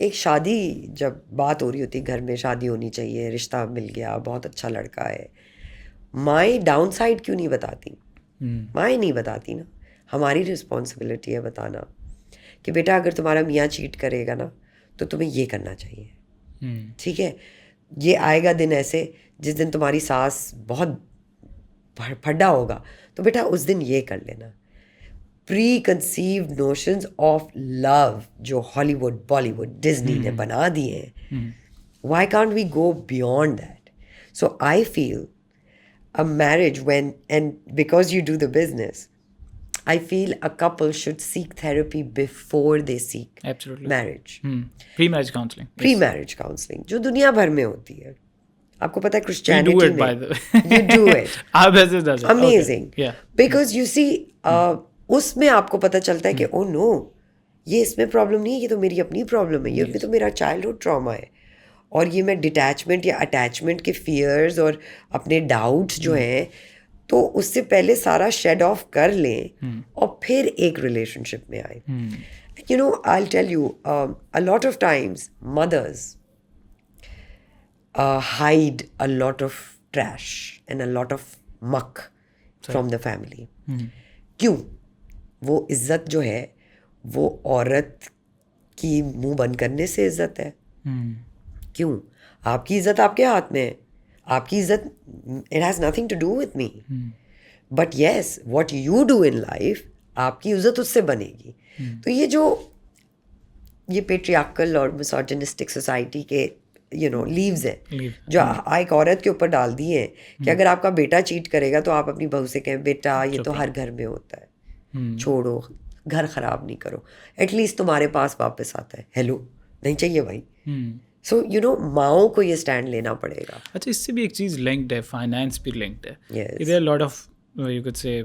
एक शादी जब बात हो रही होती है, घर में शादी होनी चाहिए, रिश्ता मिल गया, बहुत अच्छा लड़का है, माँ डाउन साइड क्यों नहीं बताती? माँ नहीं बताती ना. हमारी रिस्पॉन्सिबिलिटी है बताना कि बेटा अगर तुम्हारा मियाँ चीट करेगा ना तो तुम्हें ये करना चाहिए. ठीक है, ये आएगा दिन ऐसे जिस दिन तुम्हारी सास बहुत फड्डा होगा, तो बेटा उस दिन ये कर लेना. Preconceived notions of love जो हॉलीवुड, बॉलीवुड, डिज्नी ने बना दिए हैं, why can't we go beyond that? So I feel a marriage when, and because you do the business, I feel a couple should seek therapy before they seek marriage. Pre-marriage counseling. Pre-marriage counseling जो दुनिया भर में होती है. आपको पता है Christianity में. You do it, by the way. You do it. आप ऐसे does it. Amazing. Okay. Yeah. Because you see, उसमें आपको पता चलता है कि oh no, ये इसमें प्रॉब्लम नहीं है, ये तो मेरी अपनी प्रॉब्लम है, ये तो मेरा चाइल्डहुड ट्रॉमा है, और ये मैं डिटैचमेंट या अटैचमेंट के फियर्स और अपने डाउट्स जो हैं, तो उससे पहले सारा शेड ऑफ कर लें और फिर एक रिलेशनशिप में आए. You know, I will tell you, a lot of times mothers hide a lot of trash and a lot of muck from the family. क्यों? वो इज्जत जो है वो औरत की मुंह बंद करने से इज्जत है. क्यों? आपकी इज्जत आपके हाथ में है. आपकी इज्जत, it has nothing to do with me, but yes what you do in life, आपकी इज्जत उससे बनेगी. तो ये पेट्रियार्कल और मिसोजिनिस्टिक सोसाइटी के लीव्स हैं जो एक औरत के ऊपर डाल दिए हैं कि अगर आपका बेटा चीट करेगा तो आप अपनी बहू से कहें बेटा ये तो हर घर में होता है, छोड़ो, घर खराब नहीं करो, एटलीस्ट तुम्हारे पास वापस आता है. हेलो, नहीं चाहिए भाई. सो यू नो, माओ को ये स्टैंड लेना पड़ेगा. अच्छा, इससे भी एक चीज़ लिंक्ड है, फाइनेंस भी लिंक्ड है. There are lot of you could say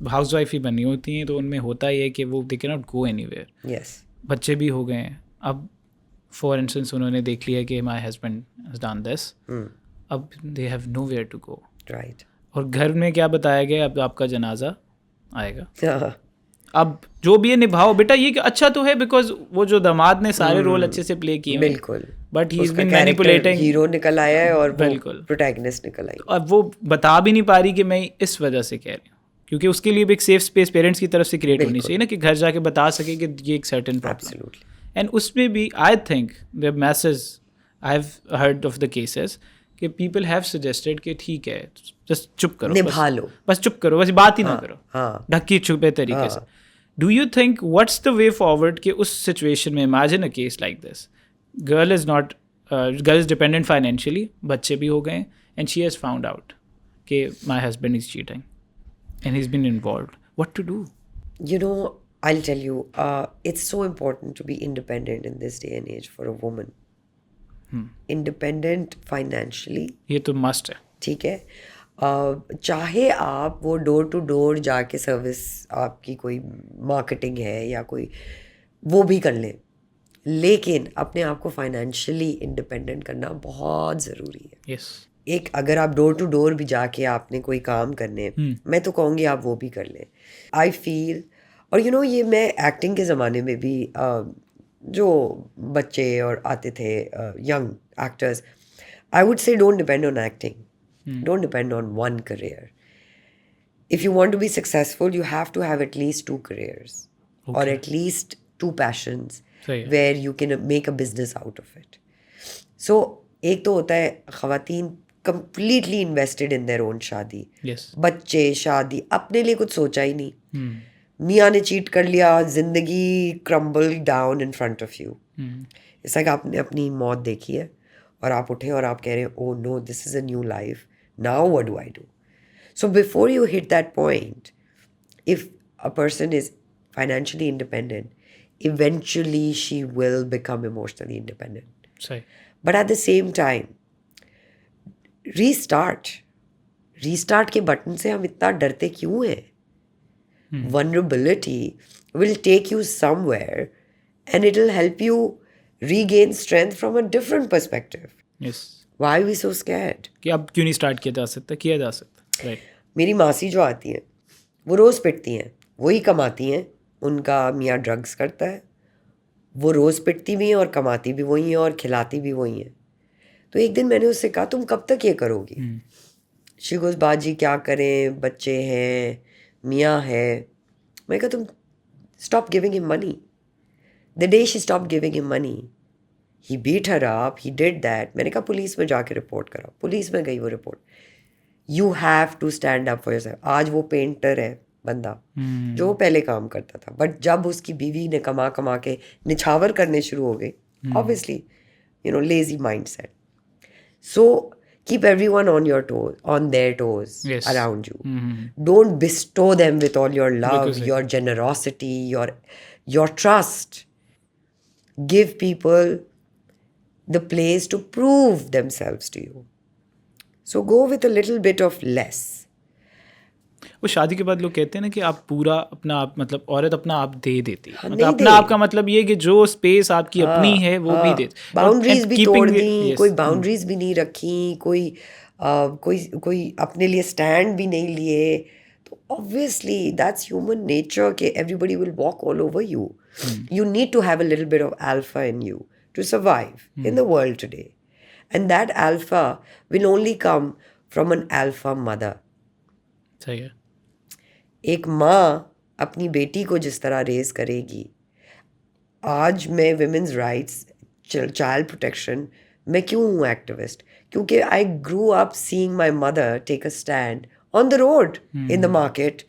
house wife ही बनी होती हैं, तो उनमें होता ही है कि वो they can not go anywhere. Yes, बच्चे भी हो गए हैं. अब फॉर इंस्टेंस उन्होंने देख लिया कि my husband has done this, अब they have no where to go. Right. और घर में क्या बताया गया, अब आपका जनाजा आएगा, अब जो भी है निभाओ बेटा. ये अच्छा तो है बिकॉज वो जो दामाद ने सारे रोल अच्छे से प्ले किए, बिल्कुल, but he is been manipulating. Hero निकल आया है और बिल्कुल प्रोटैगनिस्ट निकल आई. अब वो बता भी नहीं पा रही कि मैं इस वजह से कह रही हूँ, क्योंकि उसके लिए भी एक सेफ स्पेस पेरेंट्स की तरफ से क्रिएट होनी चाहिए ना, कि घर जाके बता सके कि ये एक सर्टेन प्रॉब्लम. एंड उसमें भी I think the message I have heard of the cases कि पीपल हैव सजेस्टेड कि ठीक है जस्ट चुप करो, निभा लो, बस चुप करो, बस बात ही ना करो, ढक्की छुपे तरीके से. Do you think what's the way forward कि उस सिचुएशन में, imagine a case like this, girl is dependent financially, बच्चे भी हो गए, and she has found out कि my husband is cheating and he is been involved, what to do? You know, I'll tell you, it's so important to be independent in this day and age for a woman. Independent financially, ये तो must है. ठीक है. चाहे आप वो door to door जाके service, आपकी कोई मार्केटिंग है या कोई वो भी कर लें, लेकिन अपने आप को फाइनेंशियली इंडिपेंडेंट करना बहुत ज़रूरी है. यस. एक अगर आप डोर टू डोर भी जाके आपने कोई काम करने, मैं तो कहूँगी आप वो भी कर लें. आई फील, और यू नो ये मैं एक्टिंग के ज़माने में भी जो बच्चे और आते थे young actors, I would say don't depend on acting, don't depend on one career. If you want to be successful, you have to have at least 2 careers or at least 2 passions सही है. where you can make a business out of it. So एक तो होता है ख़वातीन completely invested in their own शादी, yes. बच्चे, शादी, अपने लिए कुछ सोचा ही नहीं. मियाँ ने चीट कर लिया, जिंदगी crumble down in front of you. It's like आपने अपनी मौत देखी है और आप उठे और आप कह रहे हैं, oh no, this is a new life, now what do I do? So before you hit that point, if a person is financially independent, eventually she will become emotionally independent. सही. But at the same time, restart. Restart के button से हम इतना डरते क्यों हैं? Vulnerability will take you somewhere and it will help you regain strength from a different perspective. Yes. Why are we so scared? कि अब क्यों नहीं स्टार्ट किया जा सकता? किया जा सकता. राइट. मेरी मासी जो आती हैं वो रोज़ पिटती हैं, वही कमाती हैं, उनका मियाँ ड्रग्स करता है, वो रोज़ पिटती भी हैं और कमाती भी वही हैं और खिलाती भी वही हैं. तो एक दिन मैंने उससे कहा, तुम कब तक ये करोगी? शी गोज़, बाजी क्या करें, बच्चे हैं, मियाँ है. मैं कहा, तुम stop giving him money. The day she stop giving him money, he beat her up, he did that. मैंने कहा पुलिस में जाके रिपोर्ट कराओ. पुलिस में गई वो report. You have to stand up for yourself. आज वो पेंटर है बंदा जो पहले काम करता था, बट जब उसकी बीवी ने कमा कमा के निछावर करने शुरू हो गए, obviously, you know, lazy mindset. So keep everyone on your toes, on their toes, Yes. around you. Don't bestow them with all your love, Because your generosity, your trust. Give people the place to prove themselves to you. So go with a little bit of less. वो शादी के बाद लोग कहते हैं ना कि आप पूरा अपना आप, मतलब औरत अपना आप दे देती है. हाँ, मतलब नहीं अपना दे. आप का मतलब ये कि जो स्पेस आपकी अपनी है वो भी दे. बाउंड्रीज भी तोड़ दी, Yes. कोई बाउंड्रीज भी नहीं रखी, कोई अपने लिए स्टैंड भी नहीं लिए. तो ऑब्वियसली दैट्स ह्यूमन नेचर कि everybody will walk all over you. You need to have a little bit of alpha in you to survive in the world today. And that alpha will only come from an alpha mother. सही है. एक माँ अपनी बेटी को जिस तरह raise करेगी, आज मैं विमेंस राइट्स, चाइल्ड प्रोटेक्शन, मैं क्यों हूँ एक्टिविस्ट? क्योंकि I grew up seeing my mother take a stand on the road, in the market,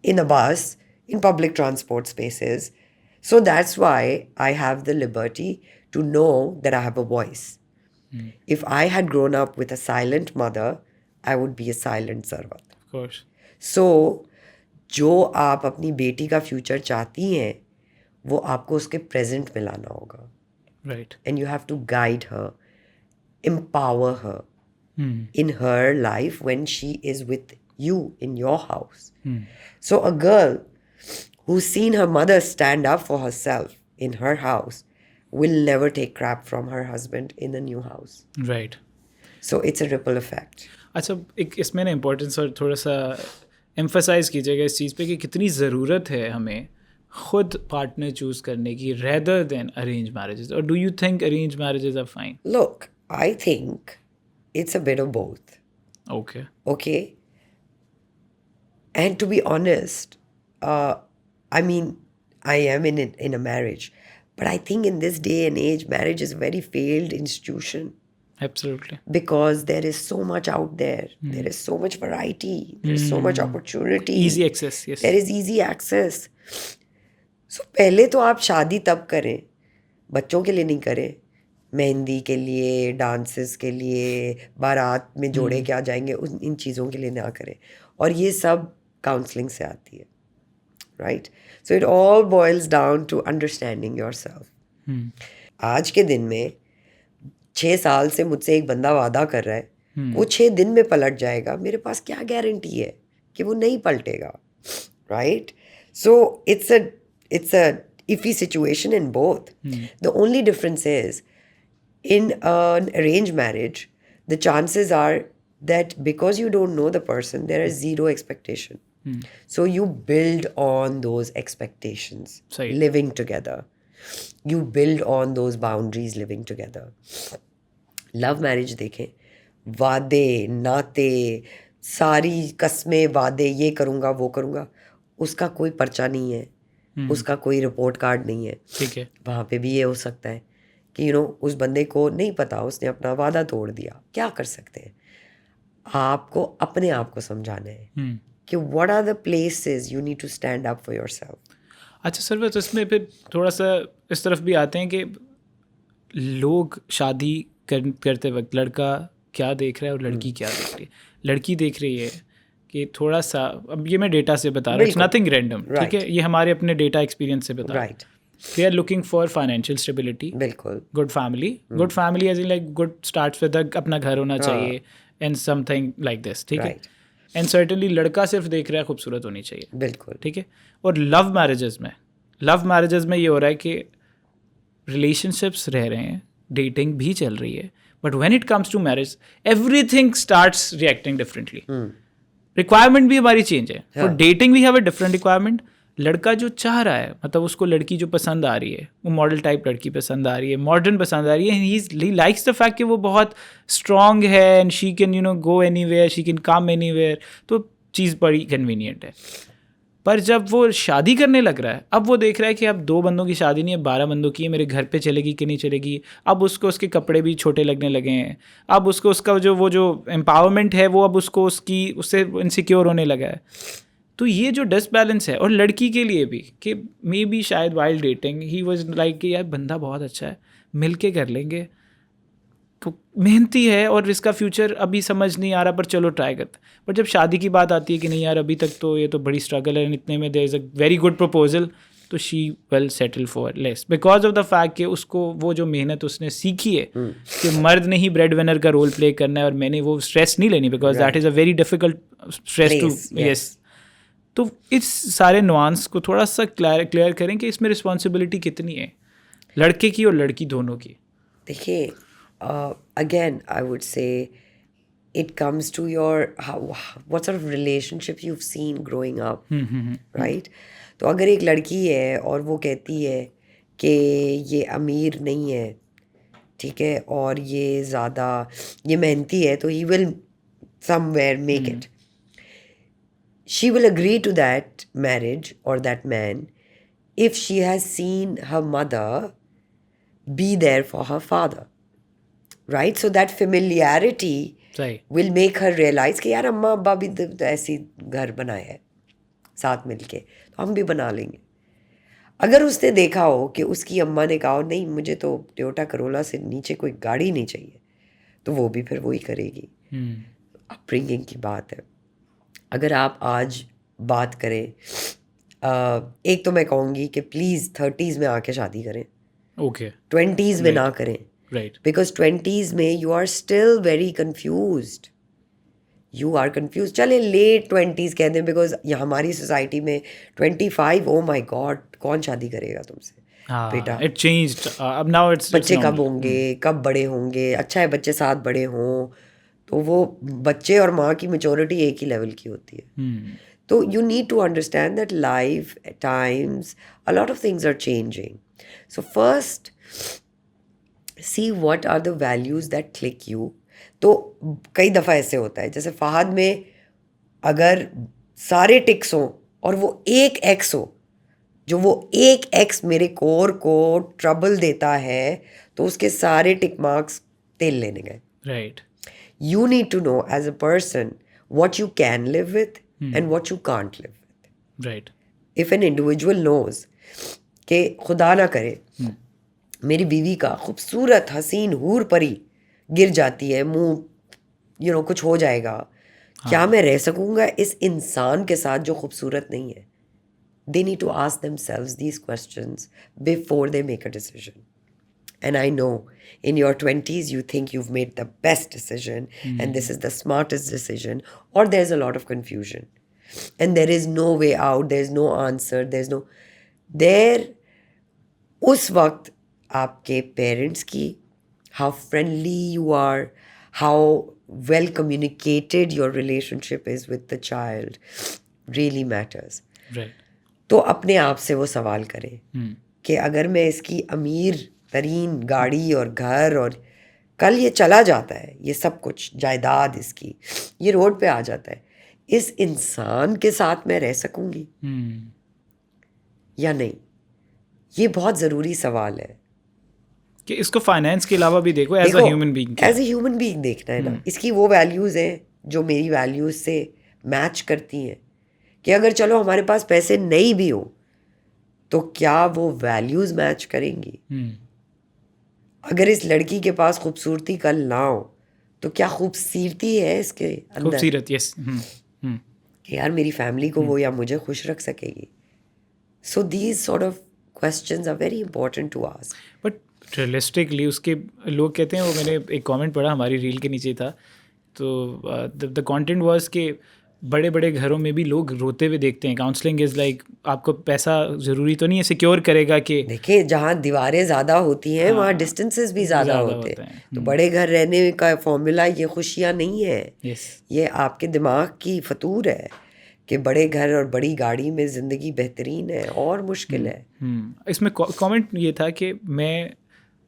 in a bus, in public transport spaces. So that's why I have the liberty to know that I have a voice. If I had grown up with a silent mother, I would be a silent Sarwat. Of course. So, जो आप अपनी बेटी का future चाहती हैं, वो आपको उसके प्रेजेंट में लाना होगा. Right. And you have to guide her, empower her in her life when she is with you in your house. So a girl who's seen her mother stand up for herself in her house will never take crap from her husband in the new house. Right. So it's a ripple effect. अच्छा, एक इसमें ना importance और थोड़ा सा emphasise कीजिएगा इस चीज़ पे कि कितनी ज़रूरत है हमें खुद पार्टनर चूज़ करने की rather than arranged marriages. Or do you think arranged marriages are fine? Look, I think it's a bit of both. Okay. Okay? And to be honest, I mean, I am in a marriage. But I think in this day and age, marriage is a very failed institution. Absolutely. Because there is so much out there. There is so much variety. There is so much opportunity. Easy access, yes. There is easy access. So पहले तो आप शादी तब करें, बच्चों के लिए नहीं करें, मेहंदी के लिए, डांसेस के लिए, बारात में जोड़े क्या जाएंगे, इन चीज़ों के लिए ना करें. और ये सब काउंसलिंग से आती है. Right? So it all boils down to understanding yourself. आज के दिन में 6 साल से मुझसे एक बंदा वादा कर रहा है वो 6 दिन में पलट जाएगा, मेरे पास क्या गारंटी है कि वो नहीं पलटेगा, right? So it's a iffy situation in both. The only difference is in an arranged marriage, the chances are that because you don't know the person, there is zero expectation. So you build on those expectations Right. living together. You build on those boundaries living together. Love marriage देखें, वादे नाते सारी कस्में वादे, ये करूँगा वो करूँगा, उसका कोई पर्चा नहीं है, उसका कोई रिपोर्ट कार्ड नहीं है. ठीक है. वहाँ पे भी ये हो सकता है कि उस बंदे को नहीं पता, उसने अपना वादा तोड़ दिया. क्या कर सकते हैं? आपको अपने आप को समझाना है कि what are the places you need to stand up for yourself. अच्छा सरवत, इसमें फिर थोड़ा सा इस तरफ भी आते हैं कि लोग शादी करते वक्त लड़का क्या देख रहा है और लड़की क्या देख रही है. लड़की देख रही है कि थोड़ा सा, अब ये मैं डेटा से बता रहा हूँ, इट्स नथिंग रैंडम, ठीक है, ये हमारे अपने डेटा एक्सपीरियंस से बता रहा हूँ. They are looking for financial stability, बिल्कुल, good family as in like good starts with अपना घर होना चाहिए एंड समथिंग लाइक दिस, ठीक है. एंड सर्टेनली लड़का सिर्फ देख रहा है खूबसूरत होनी चाहिए, बिल्कुल, ठीक है. और लव मैरिजेस में ये हो रहा है कि रिलेशनशिप्स रह रहे हैं, डेटिंग भी चल रही है, but when it comes to marriage everything starts reacting differently. Requirement भी हमारी चेंज है. For dating we have a different requirement. लड़का जो चाह रहा है, मतलब उसको लड़की जो पसंद आ रही है, वो मॉडल टाइप लड़की पसंद आ रही है, मॉडर्न पसंद आ रही है, ही लाइक्स द फैक्ट कि वो बहुत स्ट्रॉन्ग है and she can go anywhere, she can come anywhere, तो चीज़ बड़ी कन्वीनियंट है. पर जब वो शादी करने लग रहा है, अब वो देख रहा है कि अब 2 बंदों की शादी नहीं है, 12 बंदों की है, मेरे घर पे चलेगी कि नहीं चलेगी. अब उसको उसके कपड़े भी छोटे लगने लगे हैं, अब उसको उसका जो एम्पावरमेंट है वो अब उसको उससे इनसिक्योर होने लगा है. तो ये जो डिसबैलेंस है, और लड़की के लिए भी कि मे बी शायद wild dating he was like कि यार बंदा बहुत अच्छा है, मिल के कर लेंगे, तो मेहनती है और इसका फ्यूचर अभी समझ नहीं आ रहा, पर चलो ट्राई करते. बट जब शादी की बात आती है कि नहीं यार अभी तक तो ये तो बड़ी स्ट्रगल है, इतने में there is a very good proposal, तो she will settle for less because of the fact कि उसको वो जो मेहनत उसने सीखी है कि मर्द ने ही ब्रेड विनर का रोल प्ले करना है, और मैंने वो स्ट्रेस नहीं लेनी, because that is a very difficult stress too. Yes. तो इस सारे नुआंस को थोड़ा सा क्लियर करें कि इसमें रिस्पॉन्सिबिलिटी कितनी है लड़के की और लड़की दोनों की. देखिए, again I would say it comes to your what sort of relationship you've seen growing up, right? तो अगर एक लड़की है और वो कहती है कि ये अमीर नहीं है, ठीक है, और ये मेहनती है, तो he will somewhere make it. She will agree to that marriage or that man if she has seen her mother be there for her father. Right? So that familiarity will make her realize कि यार अम्मा अब्बा भी तो ऐसी घर बनाए है साथ मिलके, तो हम भी बना लेंगे. अगर उसने देखा हो कि उसकी अम्मा ने कहा हो नहीं मुझे तो टोयोटा करोला से नीचे कोई गाड़ी नहीं चाहिए, तो वो भी फिर वही करेगी. अपब्रिंगिंग की बात है. अगर आप आज बात करें, एक तो मैं कहूँगी कि प्लीज़ 30s में आके शादी करें, ओके, 20s में ना करें. राइट. बिकॉज 20s में you are still very confused. चले लेट 20s कह दें, बिकॉज हमारी सोसाइटी में 25, ओ माई गॉड, कौन शादी करेगा तुमसे बेटा. It changed. अब नाउ इट्स बच्चे कब होंगे, कब बड़े होंगे. अच्छा है बच्चे साथ बड़े हों, तो वो बच्चे और माँ की मैच्योरिटी एक ही लेवल की होती है. तो you need to understand that life at times a lot of things are changing. So first see what are the values that click you. तो कई दफ़ा ऐसे होता है, जैसे फ़हाद में अगर सारे टिक्स हों और वो एक एक्स हो, जो वो एक एक्स मेरे कोर को ट्रबल देता है, तो उसके सारे टिक मार्क्स तेल लेने गए. Right. You need to know as a person what you can live with and what you can't live with. Right. If an individual knows कि खुदा ना करे मेरी बीवी का खूबसूरत हसीन हूर परी गिर जाती है, मुंह कुछ हो जाएगा, क्या मैं रह सकूंगा इस इंसान के साथ जो खूबसूरत नहीं है? They need to ask themselves these questions before they make a decision. And I know in your 20s you think you've made the best decision and this is the smartest decision, or there's a lot of confusion and there is no way out, there's no answer, there उस वक्त आपके parents की how friendly you are, how well communicated your relationship is with the child really matters. Right. तो अपने आप से वो सवाल करें कि अगर मैं इसकी अमीर तरीन गाड़ी और घर और कल ये चला जाता है, ये सब कुछ जायदाद इसकी ये रोड पे आ जाता है, इस इंसान के साथ मैं रह सकूंगी या नहीं? ये बहुत ज़रूरी सवाल है कि इसको फाइनेंस के अलावा भी देखो as a human being, as a human being देखना है ना. इसकी वो वैल्यूज़ हैं जो मेरी वैल्यूज़ से मैच करती हैं, कि अगर चलो हमारे पास पैसे नहीं भी हो तो क्या वो वैल्यूज़ मैच करेंगी? अगर इस लड़की के पास खूबसूरती कल ना हो तो क्या खूबसूरती है इसके अंदर? खूबसूरत, यस, कि यार मेरी फैमिली को वो या मुझे खुश रख सकेगी? So these sort of questions are very important to ask. But realistically उसके लोग कहते हैं, वो मैंने एक कमेंट पढ़ा हमारी रील के नीचे था, तो द कंटेंट वाज कि बड़े बड़े घरों में भी लोग रोते हुए देखते हैं. काउंसलिंग इज़ लाइक आपको पैसा ज़रूरी तो नहीं है, सिक्योर करेगा कि देखिए जहाँ दीवारें ज़्यादा होती हैं वहाँ डिस्टेंसेस भी ज़्यादा होते हैं. तो बड़े घर रहने का फॉर्मूला ये खुशियाँ नहीं है. ये आपके दिमाग की फतूर है कि बड़े घर और बड़ी गाड़ी में ज़िंदगी बेहतरीन है और मुश्किल है. इसमें कमेंट ये था कि मैं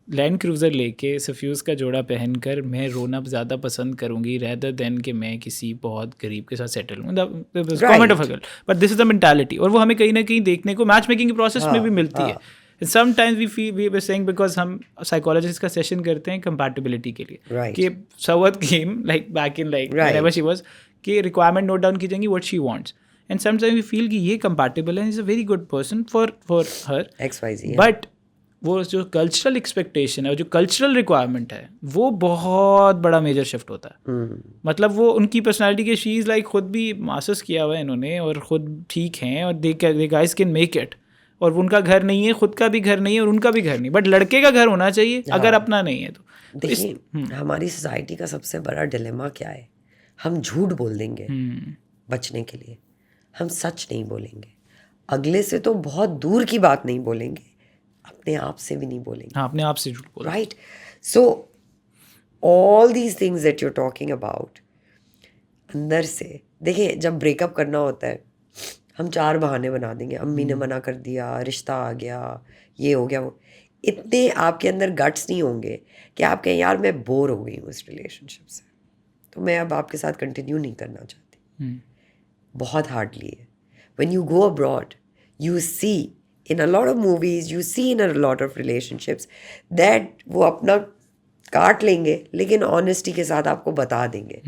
लैंड क्रूज़र लेके सफ्यूज़ का जोड़ा पहनकर मैं रोना ज़्यादा पसंद करूँगी रेदर देन कि मैं किसी बहुत गरीब के साथ सेटल हूँ. Comment of a girl, but this is the mentality, और वो हमें कहीं ना कहीं देखने को मैच मेकिंग के प्रोसेस में भी मिलती है. Sometimes we were saying, because हम साइकोलॉजिस्ट का सेशन करते हैं कंपैटिबिलिटी के लिए, कि Sarwat came like back in like whenever she was, कि रिक्वायरमेंट नोट डाउन की जाएंगी what she wants, and sometimes we feel कि ये कंपैटिबल है, is a very good person for her XYZ, but वो जो कल्चरल एक्सपेक्टेशन है और जो कल्चरल रिक्वायरमेंट है वो बहुत बड़ा मेजर शिफ्ट होता है. मतलब वो उनकी पर्सनालिटी के शी इज़ लाइक खुद भी मास्टर्स किया हुआ है इन्होंने और ख़ुद ठीक हैं और दे गाइस कैन मेक इट, और उनका घर नहीं है, खुद का भी घर नहीं है और उनका भी घर नहीं, बट लड़के का घर होना चाहिए अगर अपना नहीं है तो. देखिए हमारी सोसाइटी का सबसे बड़ा डिलेमा क्या है? हम झूठ बोल देंगे बचने के लिए, हम सच नहीं बोलेंगे. अगले से तो बहुत दूर की बात नहीं बोलेंगे, अपने आप से भी नहीं बोलेंगे. हाँ, अपने आप से झूठ बोल. Right. So all these things that you are talking about, अंदर से देखिए जब ब्रेकअप करना होता है हम 4 बहाने बना देंगे. अम्मी ने मना कर दिया, रिश्ता आ गया, ये हो गया, वो. इतने आपके अंदर गट्स नहीं होंगे कि आप कहें यार मैं बोर हो गई हूँ इस रिलेशनशिप से, तो मैं अब आपके साथ कंटिन्यू नहीं करना चाहती. बहुत हार्डली है. When you go abroad you see in a lot of movies, you see in a lot of relationships that वो अपना काट लेंगे लेकिन ऑनेस्टी के साथ आपको बता देंगे.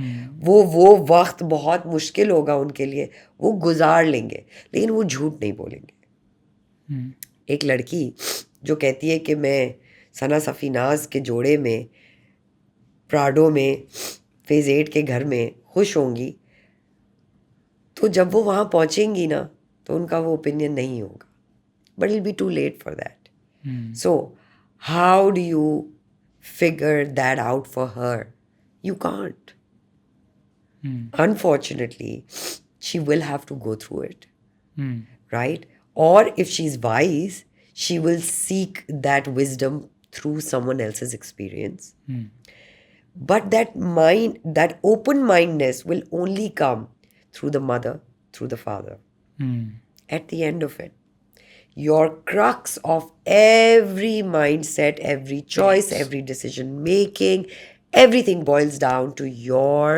वो वक्त बहुत मुश्किल होगा उनके लिए, वो गुजार लेंगे लेकिन वो झूठ नहीं बोलेंगे. एक लड़की जो कहती है कि मैं सना सफ़ीनाज के जोड़े में प्राडो में फेज़ 8 के घर में खुश होंगी, तो जब वो वहाँ पहुँचेंगी ना तो उनका वो ओपिनियन नहीं होगा. But it'll be too late for that. So how do you figure that out for her? You can't. Unfortunately, she will have to go through it. Right? Or if she's wise, she will seek that wisdom through someone else's experience. But that open-mindedness will only come through the mother, through the father. At the end of it, your crux of every mindset, every choice, every decision making, everything boils down to your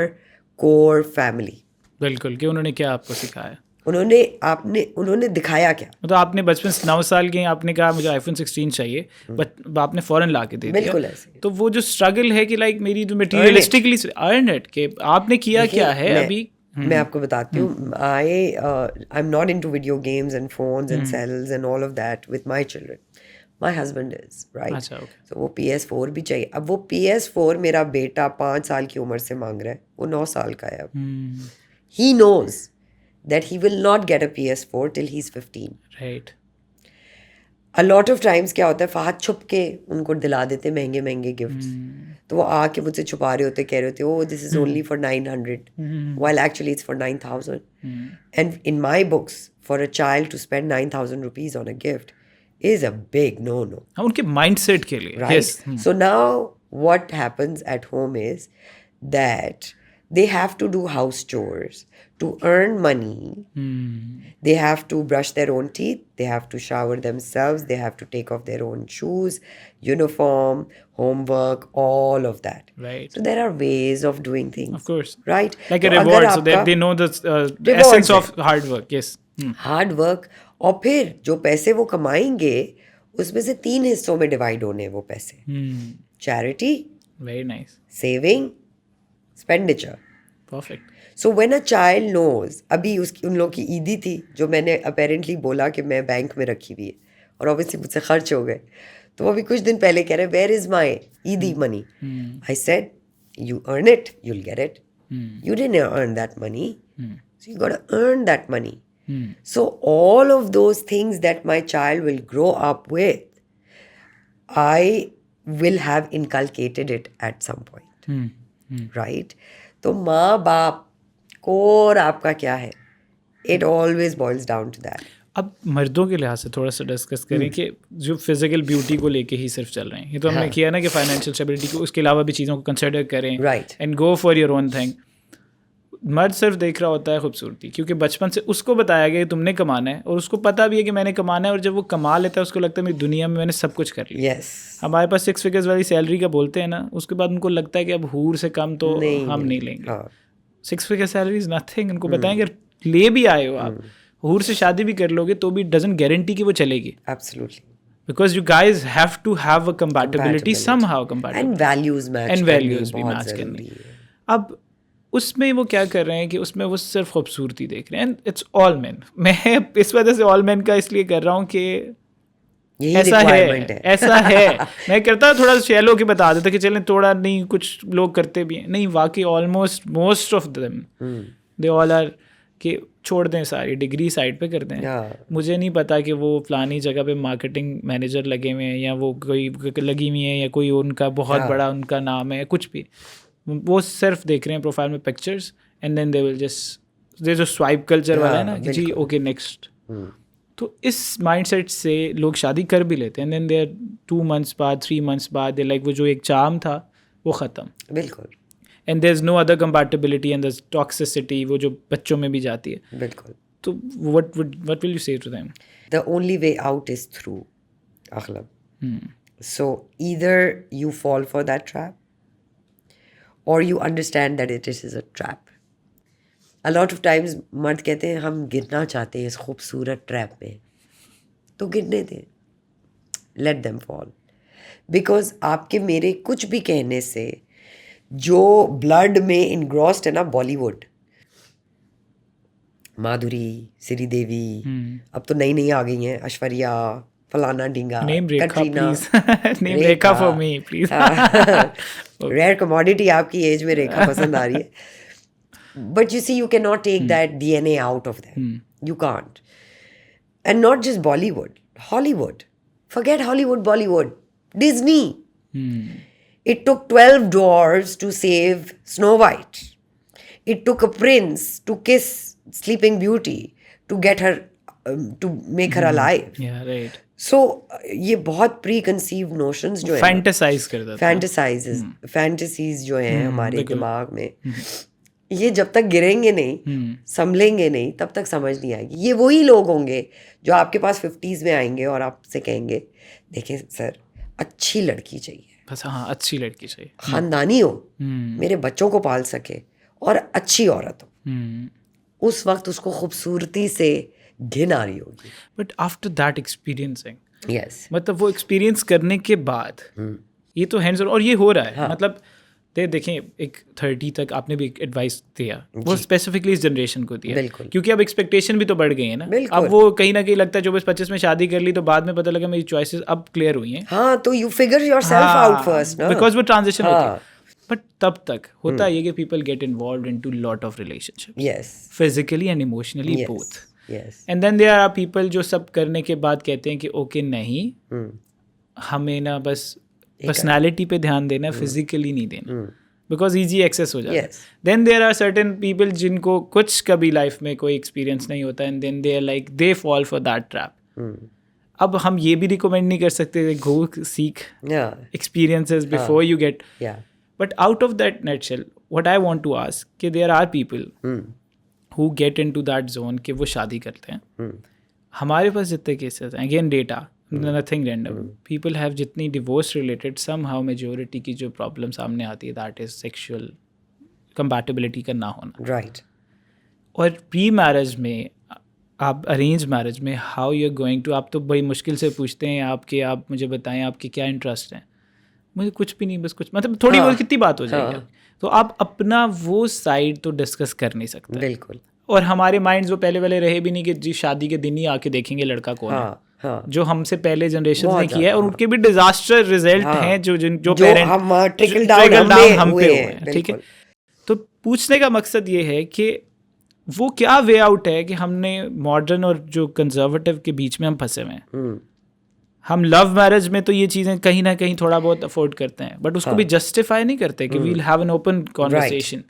core family. बिल्कुल, कि उन्होंने क्या आपको सिखाया, उन्होंने दिखाया क्या. तो आपने बचपन 9 साल के आपने कहा मुझे iPhone 16 चाहिए, बट आपने फ़ौरन ला के दे दिया. बिल्कुल ऐसे. तो वो जो स्ट्रगल है कि लाइक मेरी जो मटीरियलिस्टिकली अर्न इट, कि आपने किया क्या है अभी. मैं आपको बताती हूँ, I am not into video games and phones and cells and all of that with my children. My husband is right. तो वो PS4 भी चाहिए. अब वो PS4 मेरा बेटा 5 साल की उम्र से मांग रहा है, वो 9 साल का है अब. He knows that he will not get a PS4 till he's 15. Right. A lot of times क्या होता है, फहद छुप के उनको दिला देते महंगे महंगे गिफ्ट्स, तो वो आके मुझसे छुपा रहे होते, कह रहे होते oh this is only for 900 while actually it's for 9,000. And in my books, for a child to spend 9,000 rupees on a gift is a big no-no. हाँ, उनके माइंडसेट के लिए, Right? yes. So now what happens at home is that they have to do house chores to earn money. They have to brush their own teeth. They have to shower themselves. They have to take off their own shoes, uniform, homework, all of that. Right. So there are ways of doing things. Of course. Right? Like a तो reward, अगर so that आपका they know the rewards essence है, of hard work. Yes. Hard work, और फिर जो पैसे वो कमाएंगे उसमें से 3 हिस्सों में डिवाइड होने हैं वो पैसे. Charity, Very nice. Saving, expenditure. Perfect. So when a child knows, अभी उसकी उन लोगों की ईदी थी जो मैंने अपेरेंटली बोला कि मैं बैंक में रखी हुई है और ऑब्वियसली मुझसे खर्च हो गए, तो वो अभी कुछ दिन पहले कह रहे हैं where is my Eidi money. I said you earn it, you will get it. You didn't earn that money, so you got to earn that money. So all of those things that my child will grow up with, I will have inculcated it at some point. Right? तो माँ बाप core आपका क्या है? It always boils down to that. अब मर्दों के लिहाज से थोड़ा सा डिस्कस करें कि जो फिजिकल ब्यूटी को लेके ही सिर्फ चल रहे हैं, ये तो हमने किया ना कि फाइनेंशियल स्टेबिलिटी को, उसके अलावा भी चीज़ों को कंसिडर करें and go for your own thing. मर्द सिर्फ देख रहा होता है खूबसूरती, क्योंकि बचपन से उसको बताया गया कि तुमने कमाना है, और उसको पता भी है कि मैंने कमाना है, और जब वो कमा लेता है उसको लगता है मेरी दुनिया में मैंने सब कुछ कर लिया. हमारे पास 6 फिगर्स वाली सैलरी का बोलते हैं ना, उसके बाद उनको लगता है कि अब हूर से कम तो हम नहीं लेंगे. 6 फिगर सैलरी इज नथिंग. उनको बताएं कि ले भी आए हो आप, हूर से शादी भी कर लोगे तो भी डजंट गारंटी कि वो चलेगी. Absolutely. Because you guys have to have a compatibility somehow. And values match. And values भी match करनी. अब उसमें वो क्या कर रहे हैं कि उसमें वो सिर्फ खूबसूरती देख रहे हैं. And it's all man. मैं इस वजह से ऑल मैन का इसलिए कर रहा हूँ कि ऐसा है. मैं करता थोड़ा शैलो के बता देता कि चलें थोड़ा, नहीं कुछ लोग करते भी हैं, नहीं वाकई almost most of them they all are कि छोड़ दें सारी डिग्री साइड पे कर दें. मुझे नहीं पता कि वो फलानी जगह पे मार्केटिंग मैनेजर लगे हुए हैं या वो कोई लगी हुई है या कोई उनका बहुत बड़ा उनका नाम है, कुछ भी. वो सिर्फ देख रहे हैं प्रोफाइल में pictures and then they will just, they जो स्वाइप कल्चर वाला है ना कि जी ओके नेक्स्ट. तो इस माइंडसेट से लोग शादी कर भी लेते हैं, देन देयर 2 months बाद 3 months बाद दे लाइक वो जो एक चार्म था वो ख़त्म. बिल्कुल. And there is no other compatibility and the toxicity वो जो बच्चों में भी जाती है. बिल्कुल. तो what will you say to them? The only way out is through अगलब. So either you fall for that trap or you understand that it is a trap. A lot of times मर्द कहते हैं हम गिरना चाहते हैं इस खूबसूरत ट्रैप में, तो गिरने दें, let them fall. Because आपके मेरे कुछ भी कहने से जो ब्लड में इनग्रॉस्ड है ना, बॉलीवुड, माधुरी, श्रीदेवी, अब तो नई नई आ गई हैं, ऐश्वर्या, फलाना ढींगा, Katrina. Name Rekha for me please. Rare commodity आपकी एज में रेखा पसंद आ रही है. But you see you can not take that DNA out of them. You can't. And not just Bollywood, Hollywood. Forget Hollywood, Bollywood, Disney. It took 12 dwarves to save Snow White. It took a prince to kiss Sleeping Beauty to get her to make her alive. Yeah, right. So ये बहुत preconceived notions जो है, fantasize कर देता है. fantasies जो हैं हमारे दिमाग में, ये जब तक गिरेंगे नहीं, संभलेंगे नहीं, तब तक समझ नहीं आएगी. ये वही लोग होंगे जो आपके पास 50s में आएंगे और आपसे कहेंगे देखिए सर अच्छी लड़की चाहिए, बस हाँ अच्छी लड़की चाहिए, खानदानी हो, मेरे बच्चों को पाल सके और अच्छी औरत हो. उस वक्त उसको खूबसूरती से घिन आ रही होगी. But after that experiencing, yes, मतलब वो एक्सपीरियंस करने के बाद ये तो हैंड्स ऑन, और ये हो रहा है. हाँ. मतलब देखें एक 30 तक आपने भी एडवाइस दिया, वो स्पेसिफिकली इस जनरेशन को दिया, क्योंकि अब एक्सपेक्टेशन भी तो बढ़ गई है ना. अब वो कहीं ना कहीं लगता है 24-25 में शादी कर ली तो बाद में पता लगा मेरी चॉइसेस अब क्लियर हुई हैं. हाँ, तो you figure yourself out first, because वो ट्रांजिशन होती है. बट तब तक होता है ये कि people get involved into lot of relationship, yes, physically and emotionally both. Yes. And then there are people जो सब करने के बाद कहते हैं कि ओके नहीं, हमें ना बस पर्सनालिटी पे ध्यान देना, फिजिकली नहीं देना, बिकॉज ईजी एक्सेस हो जाता है. Yes. Then there are certain people जिनको कुछ कभी लाइफ में कोई एक्सपीरियंस नहीं होता, and then they are like they fall for that trap. अब हम ये भी रिकमेंड नहीं कर सकते go seek Yeah. experiences before you get. Yeah. But out of that nutshell, what I want to ask कि there are people who get into that zone कि वो शादी करते हैं. हमारे पास जितने केसेस हैं, again data, nothing random, people have जितनी डिवोर्स रिलेटेड समहाउ मेजोरिटी की जो प्रॉब्लम सामने आती है दैट इज सेक्सुअल कंपैटिबिलिटी का ना होना. Right. और प्री मैरिज में, आप अरेंज मैरिज में how you are going to, आप तो बड़ी मुश्किल से पूछते हैं आपके, आप मुझे बताएं आपके क्या इंटरेस्ट हैं. मुझे कुछ भी नहीं, बस कुछ मतलब थोड़ी बहुत कितनी बात हो जाएगी. तो आप अपना वो साइड तो डिस्कस कर नहीं सकते. बिल्कुल. और हमारे माइंड्स वो पहले वाले रहे भी नहीं कि जी शादी के दिन ही आके देखेंगे लड़का कौन है. हाँ. जो हमसे पहले जनरेशन ने किया है, और उनके भी डिजास्टर रिजल्ट हैं जो पेरेंट हम ट्रिकल डाउन हम पे हुए हैं. ठीक है. तो पूछने का मकसद ये है कि वो क्या वे आउट है कि हमने मॉडर्न और जो कंजर्वेटिव के बीच में हम फंसे हुए हैं. हम लव मैरिज में तो ये चीज़ें कहीं ना कहीं थोड़ा बहुत अफोर्ड करते हैं, बट उसको भी जस्टिफाई नहीं करते कि we'll have an open conversation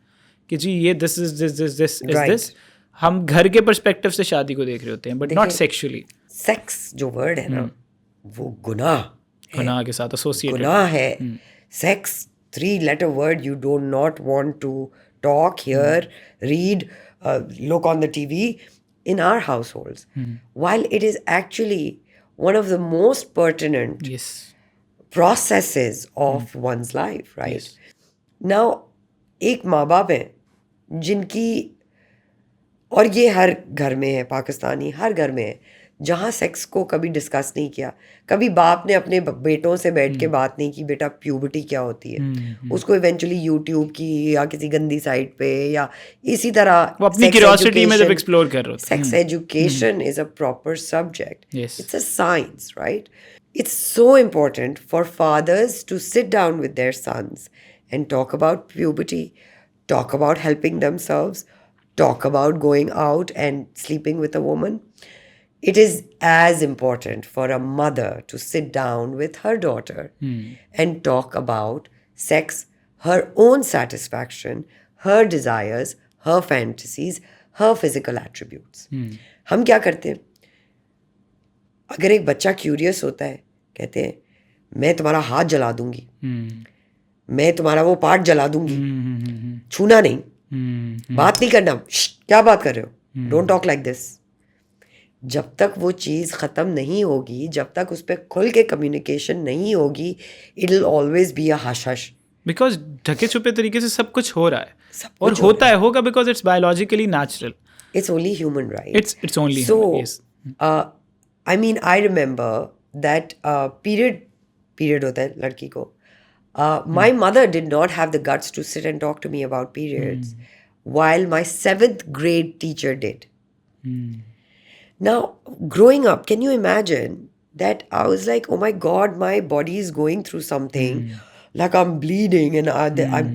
कि जी ये दिस इज दिस. हम घर के पर्सपेक्टिव से शादी को देख रहे होते हैं, बट नॉट सेक्सुअली. सेक्स जो वर्ड है ना, वो गुनाह के साथ एसोसिएटेड गुनाह है. Sex 3-letter word you do not want to talk, hear, read, look on the TV in our households. While it is actually one of the most pertinent yes processes of one's life, right? Yes. Now, एक माँ बाप है जिनकी, और ये हर घर में है, पाकिस्तानी हर घर में है, जहाँ सेक्स को कभी डिस्कस नहीं किया. कभी बाप ने अपने बेटों से बैठ के बात नहीं की बेटा प्यूबर्टी क्या होती है. उसको इवेंचुअली यूट्यूब की या किसी गंदी साइट पे या इसी तरह वो अपनी क्यूरियोसिटी में जब एक्सप्लोर कर रहे होते हैं. Sex education is a proper subject. Yes. It's a science, right? It's so important for fathers to sit down with their sons and talk about puberty, talk about helping themselves, talk about going out and sleeping with a woman. It is as important for a mother to sit down with her daughter and talk about sex, her own satisfaction, her desires, her fantasies, her physical attributes. हम क्या करते हैं? अगर एक बच्चा curious होता है, कहते हैं मैं तुम्हारा हाथ जला दूंगी, मैं तुम्हारा वो पार्ट जला दूंगी, छूना नहीं, बात नहीं करना. क्या बात कर रहे हो? Don't talk like this. जब तक वो चीज़ ख़त्म नहीं होगी, जब तक उस पर खुल के कम्युनिकेशन नहीं होगी, it will always be a hush hush. Because ढके छुपे तरीके से सब कुछ हो रहा है, और होता है, होगा, because it's biologically natural. It's only human, right? It's only so, human, yes. I mean, I remember that period होता है लड़की को. My mother did not have the guts to sit and talk to me about periods, while my 7th grade teacher did. Now, growing up, can you imagine that I was like, oh my God, my body is going through something. Like I'm bleeding and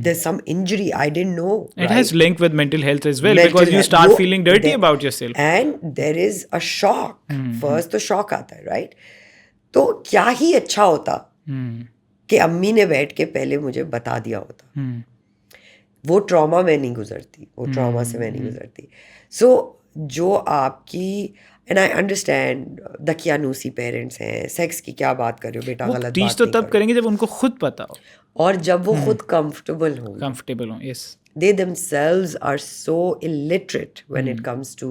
there's some injury I didn't know. It has link with mental health as well, because you start feeling dirty about yourself. And there is a shock. First तो shock आता है, right? तो क्या ही अच्छा होता कि अम्मी ने बैठ के पहले मुझे बता दिया होता. वो ट्रॉमा में नहीं गुजरती, वो ट्रॉमा से मैं नहीं गुजरती. So जो आपकी, एंड आई अंडरस्टैंड दकियानूसी पेरेंट्स हैं, सेक्स की क्या बात कर रहे हो बेटा, गलत टीच बात तो नहीं तब करेंगे जब उनको खुद पता हो, और जब वो खुद कंफर्टेबल हो. Yes. They themselves are so illiterate when it comes to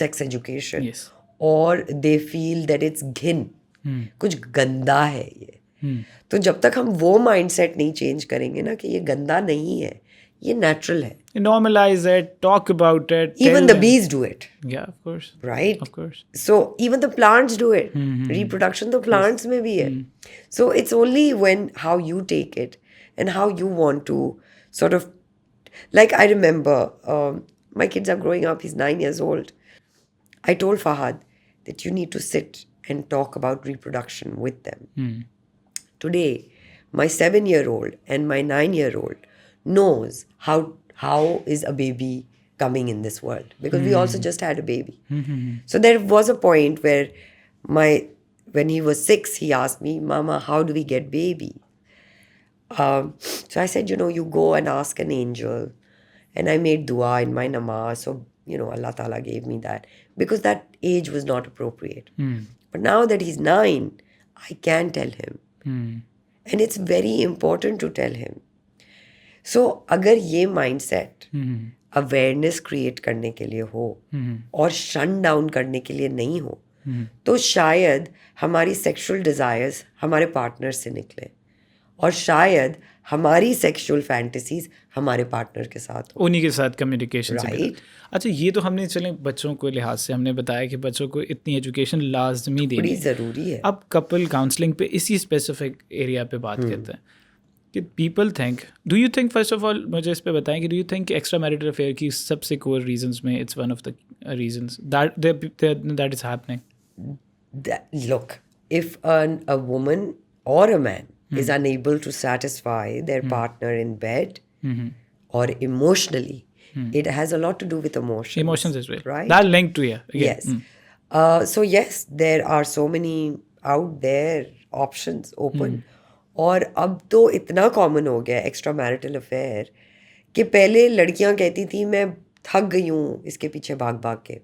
sex education. Yes. Or they feel that it's घिन, कुछ गंदा है ये. तो जब तक हम वो माइंडसेट नहीं चेंज करेंगे ना कि ये गंदा नहीं है, ये नेचुरल है. Normalize it, talk about it. Even the bees do it. Yeah, of course. Right? Of course. So even the plants do it. Reproduction तो plants में भी है. So it's only when how you take it and how you want to sort of, like I remember my kids are growing up, he's 9 years old. I told Fahad that you need to sit and talk about reproduction with them. Today, my 7-year-old and my 9-year-old knows how is a baby coming in this world, because we also just had a baby. So there was a point where when he was 6, he asked me, Mama, how do we get baby? So I said, you go and ask an angel. And I made dua in my namaz. So, Allah Ta'ala gave me that, because that age was not appropriate. But now that he's 9, I can tell him. And it's very important to tell him. So, अगर ये mindset awareness create करने के लिए हो और shut down करने के लिए नहीं हो, तो शायद हमारी sexual desires हमारे partner से निकले, और शायद हमारी सेक्सुअल फैंटेसीज हमारे पार्टनर के साथ उन्हीं के साथ कम्युनिकेशन से राइट. अच्छा, ये तो हमने चले बच्चों को लिहाज से हमने बताया कि बच्चों को इतनी एजुकेशन लाजमी देनी बड़ी ज़रूरी है. अब कपल काउंसलिंग पे इसी स्पेसिफिक एरिया पे बात करते हैं कि people think, do you think, first of all मुझे इस पे बताएं कि do you think extra marital affair की सबसे कोर रीजंस में it's one of the reasons that is happening? Look, if a woman or a man is unable to satisfy their partner in bed or emotionally, it has a lot to do with emotions. Emotions as well. Right? That linked to you. Yes. So yes, there are so many out there options open. और अब तो इतना common हो गया extra marital affair कि पहले लड़कियां कहती थी मैं थक गई हूँ इसके पीछे भाग भाग के.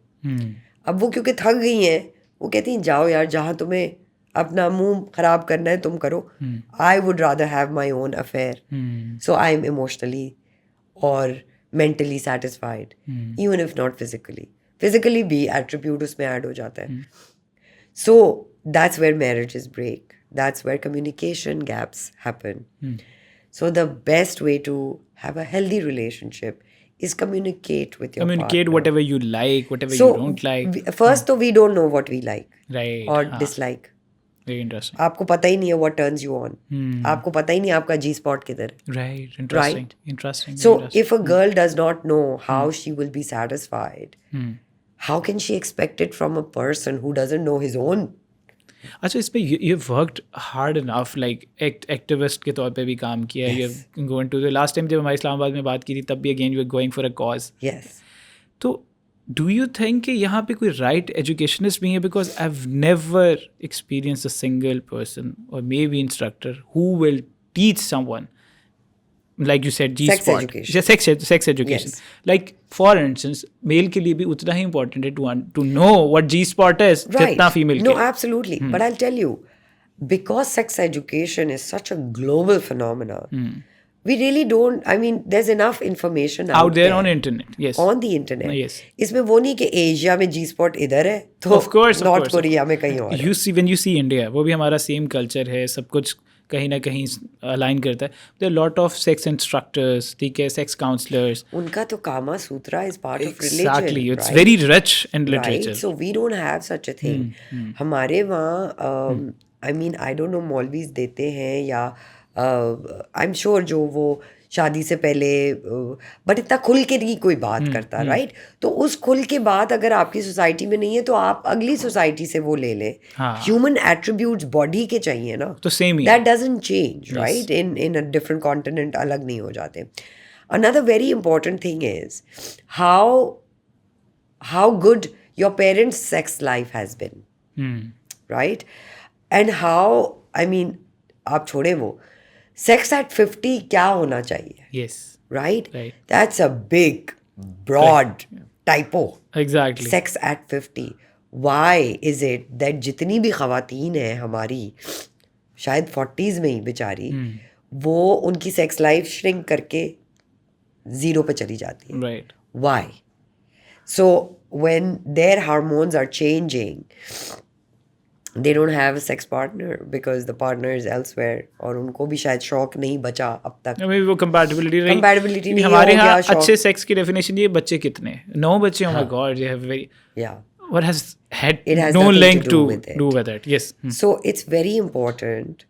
अब वो क्योंकि थक गई हैं, वो कहती हैं जाओ यार, जहाँ तुम्हें अपना मुंह खराब करना है तुम करो. I would rather have my own affair, so I am emotionally और mentally satisfied, even if not physically भी एट्रीब्यूट उसमें ऐड हो जाता है. So that's where marriages break, that's where communication gaps happen. So the best way to have a healthy relationship is communicate with your partner. Whatever you like, whatever you don't like. First, we don't know what we like right or dislike. Very interesting. आपको पता ही नहीं है what turns you on. आपको पता ही नहीं आपका G spot किधर है. Right. Interesting. So if a girl does not know how she will be satisfied, how can she expect it from a person who doesn't know his own? अच्छा, इस पे you worked hard enough, like activist के तौर पे भी काम किया है. You going to the last time जब हमारे इस्लामाबाद में बात की थी तब भी again you are going for a cause. तो डू यू थिंक कि यहाँ पे कोई राइट एजुकेशनिस्ट भी है? Because I have never experience a single person और मे be instructor who will teach someone, like you said, G-spot. Sex education. Yes. Like, for instance, male के लिए भी उतना ही important है to know what G-spot is, जितना female No, के. absolutely. But I'll tell you, because sex education is such a global phenomenon, we really don't, I mean, there's enough information out there on internet. Yes. On the internet. Yes. इसमें वो नहीं कि Asia में G-spot इधर है तो of course, north Korea में कहीं और. When you see India, वो भी हमारा सेम कल्चर है, सब कुछ कहीं ना कहीं अलाइन करता है. There lot of sex instructors, ठीक है, सेक्स काउंसलर्स. उनका तो Kama Sutra is part of religion. Exactly. It's very rich in literature. So we don't have such a thing. हमारे वहाँ I mean, I don't know, मौलवीज देते हैं या I'm sure जो वो शादी से पहले बट इतना खुल के नहीं कोई बात करता, राइट? तो उस खुल के बात अगर आपकी सोसाइटी में नहीं है तो आप अगली सोसाइटी से वो ले लें. ह्यूमन एट्रीब्यूट्स बॉडी के चाहिए ना, तो same he that doesn't change, right? In a different continent अलग नहीं हो जाते. Another very important thing is how good your parents sex life has been, right? And how, I mean, आप छोड़े वो sex at 50 क्या होना चाहिए? Yes. Right? That's a big, broad typo. Exactly. Sex at 50. Why is it that जितनी भी ख़वातीन हैं हमारी, शायद 40s में ही बेचारी, वो उनकी सेक्स लाइफ श्रिंक करके 0 पे चली जाती है? Right. Why? So when their hormones are changing, they don't have a sex partner because the partner is elsewhere, और उनको भी शायद शौक नहीं बचा अब तक. Maybe वो compatibility नहीं हमारे हो यहाँ गया. अच्छे सेक्स की डेफिनेशन ये बच्चे कितने? 9 बच्चे. Oh my God, they have very. Yeah. What has had It has no nothing link to do with it. Yes. So it's very important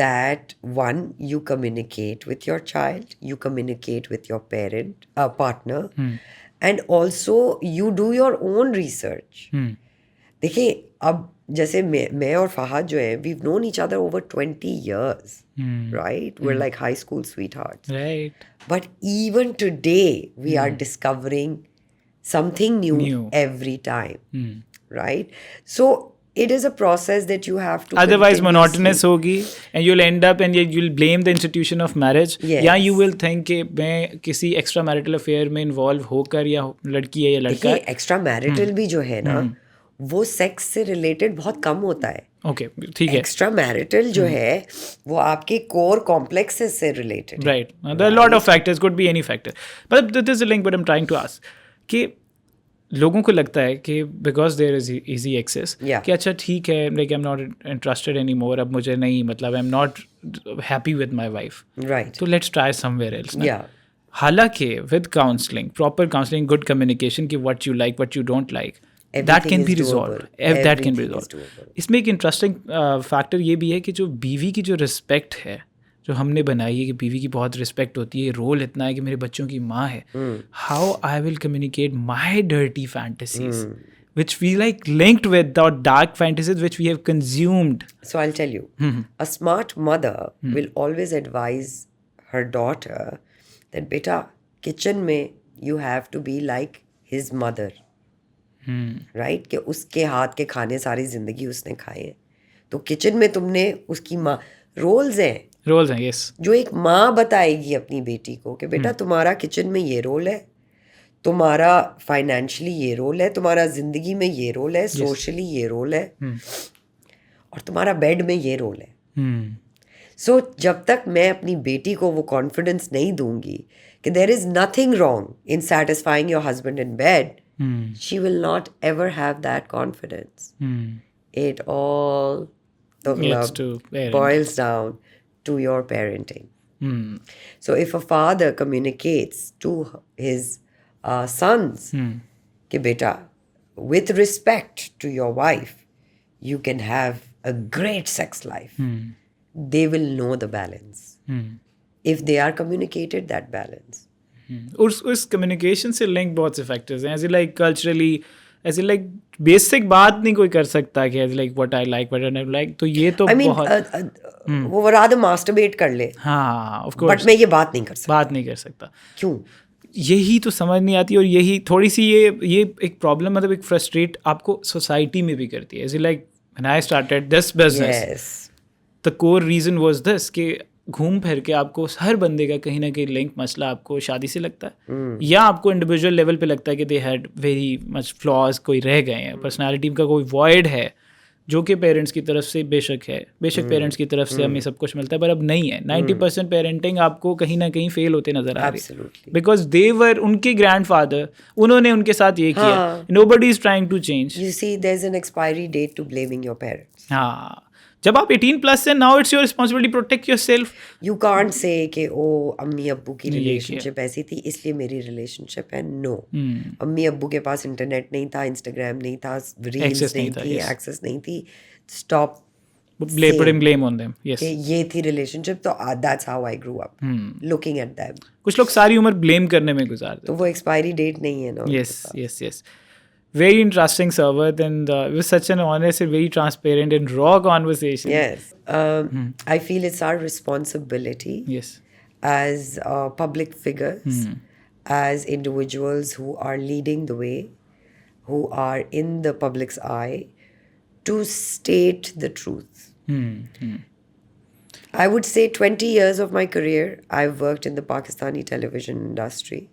that one, you communicate with your child, you communicate with your partner, and also you do your own research. देखिए, अब जैसे मैं और फहद जो है, we've known each other over 20 years, right? We're like high school sweethearts. Right. But even today, we are discovering something new, New. every time, right? So it is a process that you have to Otherwise continuously- monotonous होगी and you'll end up and you'll blame the institution of marriage. Yes. या you will think कि मैं किसी extra marital affair में involve होकर या लड़की है या लड़का देखिए है. एक्स्ट्रा मैरिटल भी जो है ना वो सेक्स से रिलेटेड बहुत कम होता है. Okay, ठीक है. एक्स्ट्रा मैरिटल जो है वो आपके कोर कॉम्प्लेक्सेस से रिलेटेड है. Right. There are a lot of factors, could be any factor. But this is a link what I'm trying to ask. कि लोगों को लगता है कि because there is easy access Yeah. कि अच्छा ठीक है like I am not interested any more, अब मुझे नहीं मतलब I am not happy with my wife, right. तो लेट्स ट्राई समवेयर एल्स. या हालांकि with counselling, proper counselling, good communication कि what you like, what you don't like, that Everything can is be doable. Resolve. That can be Everything is resolve. doable. इसमें एक interesting factor ये भी है कि जो बीवी की जो रिस्पेक्ट है जो हमने बनाई है कि बीवी की बहुत रिस्पेक्ट होती है, रोल इतना है कि मेरे बच्चों की माँ है, how I will communicate my dirty fantasies which we like linked with the dark fantasies which we have consumed. So I'll tell you, a smart mother will always advise her daughter that beta kitchen में you have to be like his mother, right? कि उसके हाथ के खाने सारी जिंदगी उसने खाए हैं, तो किचन में तुमने उसकी माँ रोल्स हैं Roles हैं, yes. जो एक माँ बताएगी अपनी बेटी को कि बेटा तुम्हारा किचन में ये रोल है, तुम्हारा फाइनेंशियली ये रोल है, तुम्हारा जिंदगी में ये रोल है, सोशली ये रोल है, और तुम्हारा बेड में ये रोल है. सो जब तक मैं अपनी बेटी को वो कॉन्फिडेंस नहीं दूंगी कि there is nothing wrong in satisfying your husband in bed, she will not ever have that confidence. It all Gets to parenting. boils down to your parenting. So if a father communicates to his sons कि बेटा with respect to your wife you can have a great sex life, they will know the balance if they are communicated that balance. उस communication से link बहुत से factors हैं, ऐसे like culturally, ऐसे like basic बात नहीं कोई कर सकता कि ऐसे like what I like, what I don't like, तो ये तो I mean बहुत वो रादर मास्टरबेट कर ले, हाँ ऑफ बट कोर्स मैं ये बात नहीं कर सकता. बात नहीं कर सकता. क्यों? यही तो समझ नहीं आती, और यही थोड़ी सी ये एक प्रॉब्लम मतलब एक फ्रस्ट्रेट आपको सोसाइटी में भी करती है. ऐसे like when I started this business, Yes. The core reason was this कि घूम फिर के आपको हर बंदे का कहीं ना कहीं लिंक मसला आपको शादी से लगता है, या आपको इंडिविजुअल लेवल पे लगता है कि they had very much flaws, कोई रह गए हैं, पर्सनालिटी का कोई वॉइड है, जो कि पेरेंट्स की तरफ से बेशक है, बेशक पेरेंट्स की तरफ से हमें सब कुछ मिलता है, पर अब नहीं है. 90% पेरेंटिंग आपको कहीं ना कहीं फेल होते नजर आ रही है, Absolutely. बिकॉज दे वर, उनके ग्रैंडफादर, उन्होंने उनके साथ ये किया. Nobody is trying to change. You see, there's an expiry date to blaming your parents. हाँ, जब आप 18+ से, now it's your responsibility protect yourself. You can't say कि ओ अम्मी अब्बू की ये रिलेशनशिप ऐसी थी इसलिए मेरी रिलेशनशिप है. नो, अम्मी अब्बू के पास इंटरनेट नहीं था, इंस्टाग्राम नहीं था, रील्स Access नहीं नहीं था, थी, yes. एक्सेस नहीं थी. Stop putting blame on them. Yes. कि ये थी रिलेशनशिप, तो that's how I grew up looking at them. कुछ लोग सारी उम्र ब्लेम करने में गुजार तो वो एक्सपायरी डेट नहीं है ना. देते. Yes. Very interesting, Sarwat, and it was such an honest and very transparent and raw conversation. Yes. I feel it's our responsibility Yes. as public figures, as individuals who are leading the way, who are in the public's eye, to state the truth. I would say 20 years of my career, I've worked in the Pakistani television industry,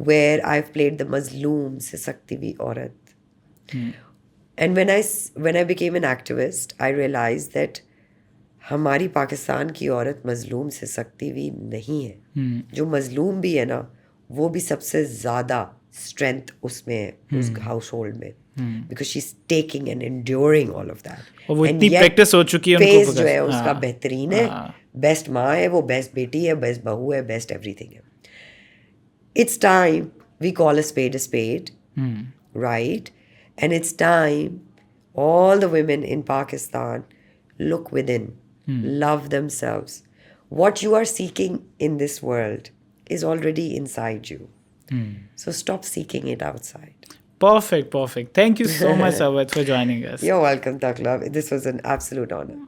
where I've played the mazloom se sakti vi aurat. And when I became an activist, I realized that हमारी पाकिस्तान की औरत मजलूम से सकती भी नहीं है. जो मजलूम भी है ना, वो भी सबसे ज़्यादा स्ट्रेंथ उसमें है, उस हाउस होल्ड में, because she is taking and enduring all of that. और वो इतनी प्रैक्टिस हो चुकी है उनको, फेस जो है उसका बेहतरीन है, बेस्ट माँ है वो, बेस्ट बेटी है, बेस्ट बहू है, बेस्ट एवरीथिंग है. It's time we call a spade, right? And it's time all the women in Pakistan look within, love themselves. What you are seeking in this world is already inside you. So stop seeking it outside. Perfect. Thank you so much, Sarwat, for joining us. You're welcome, Taklab. This was an absolute honor.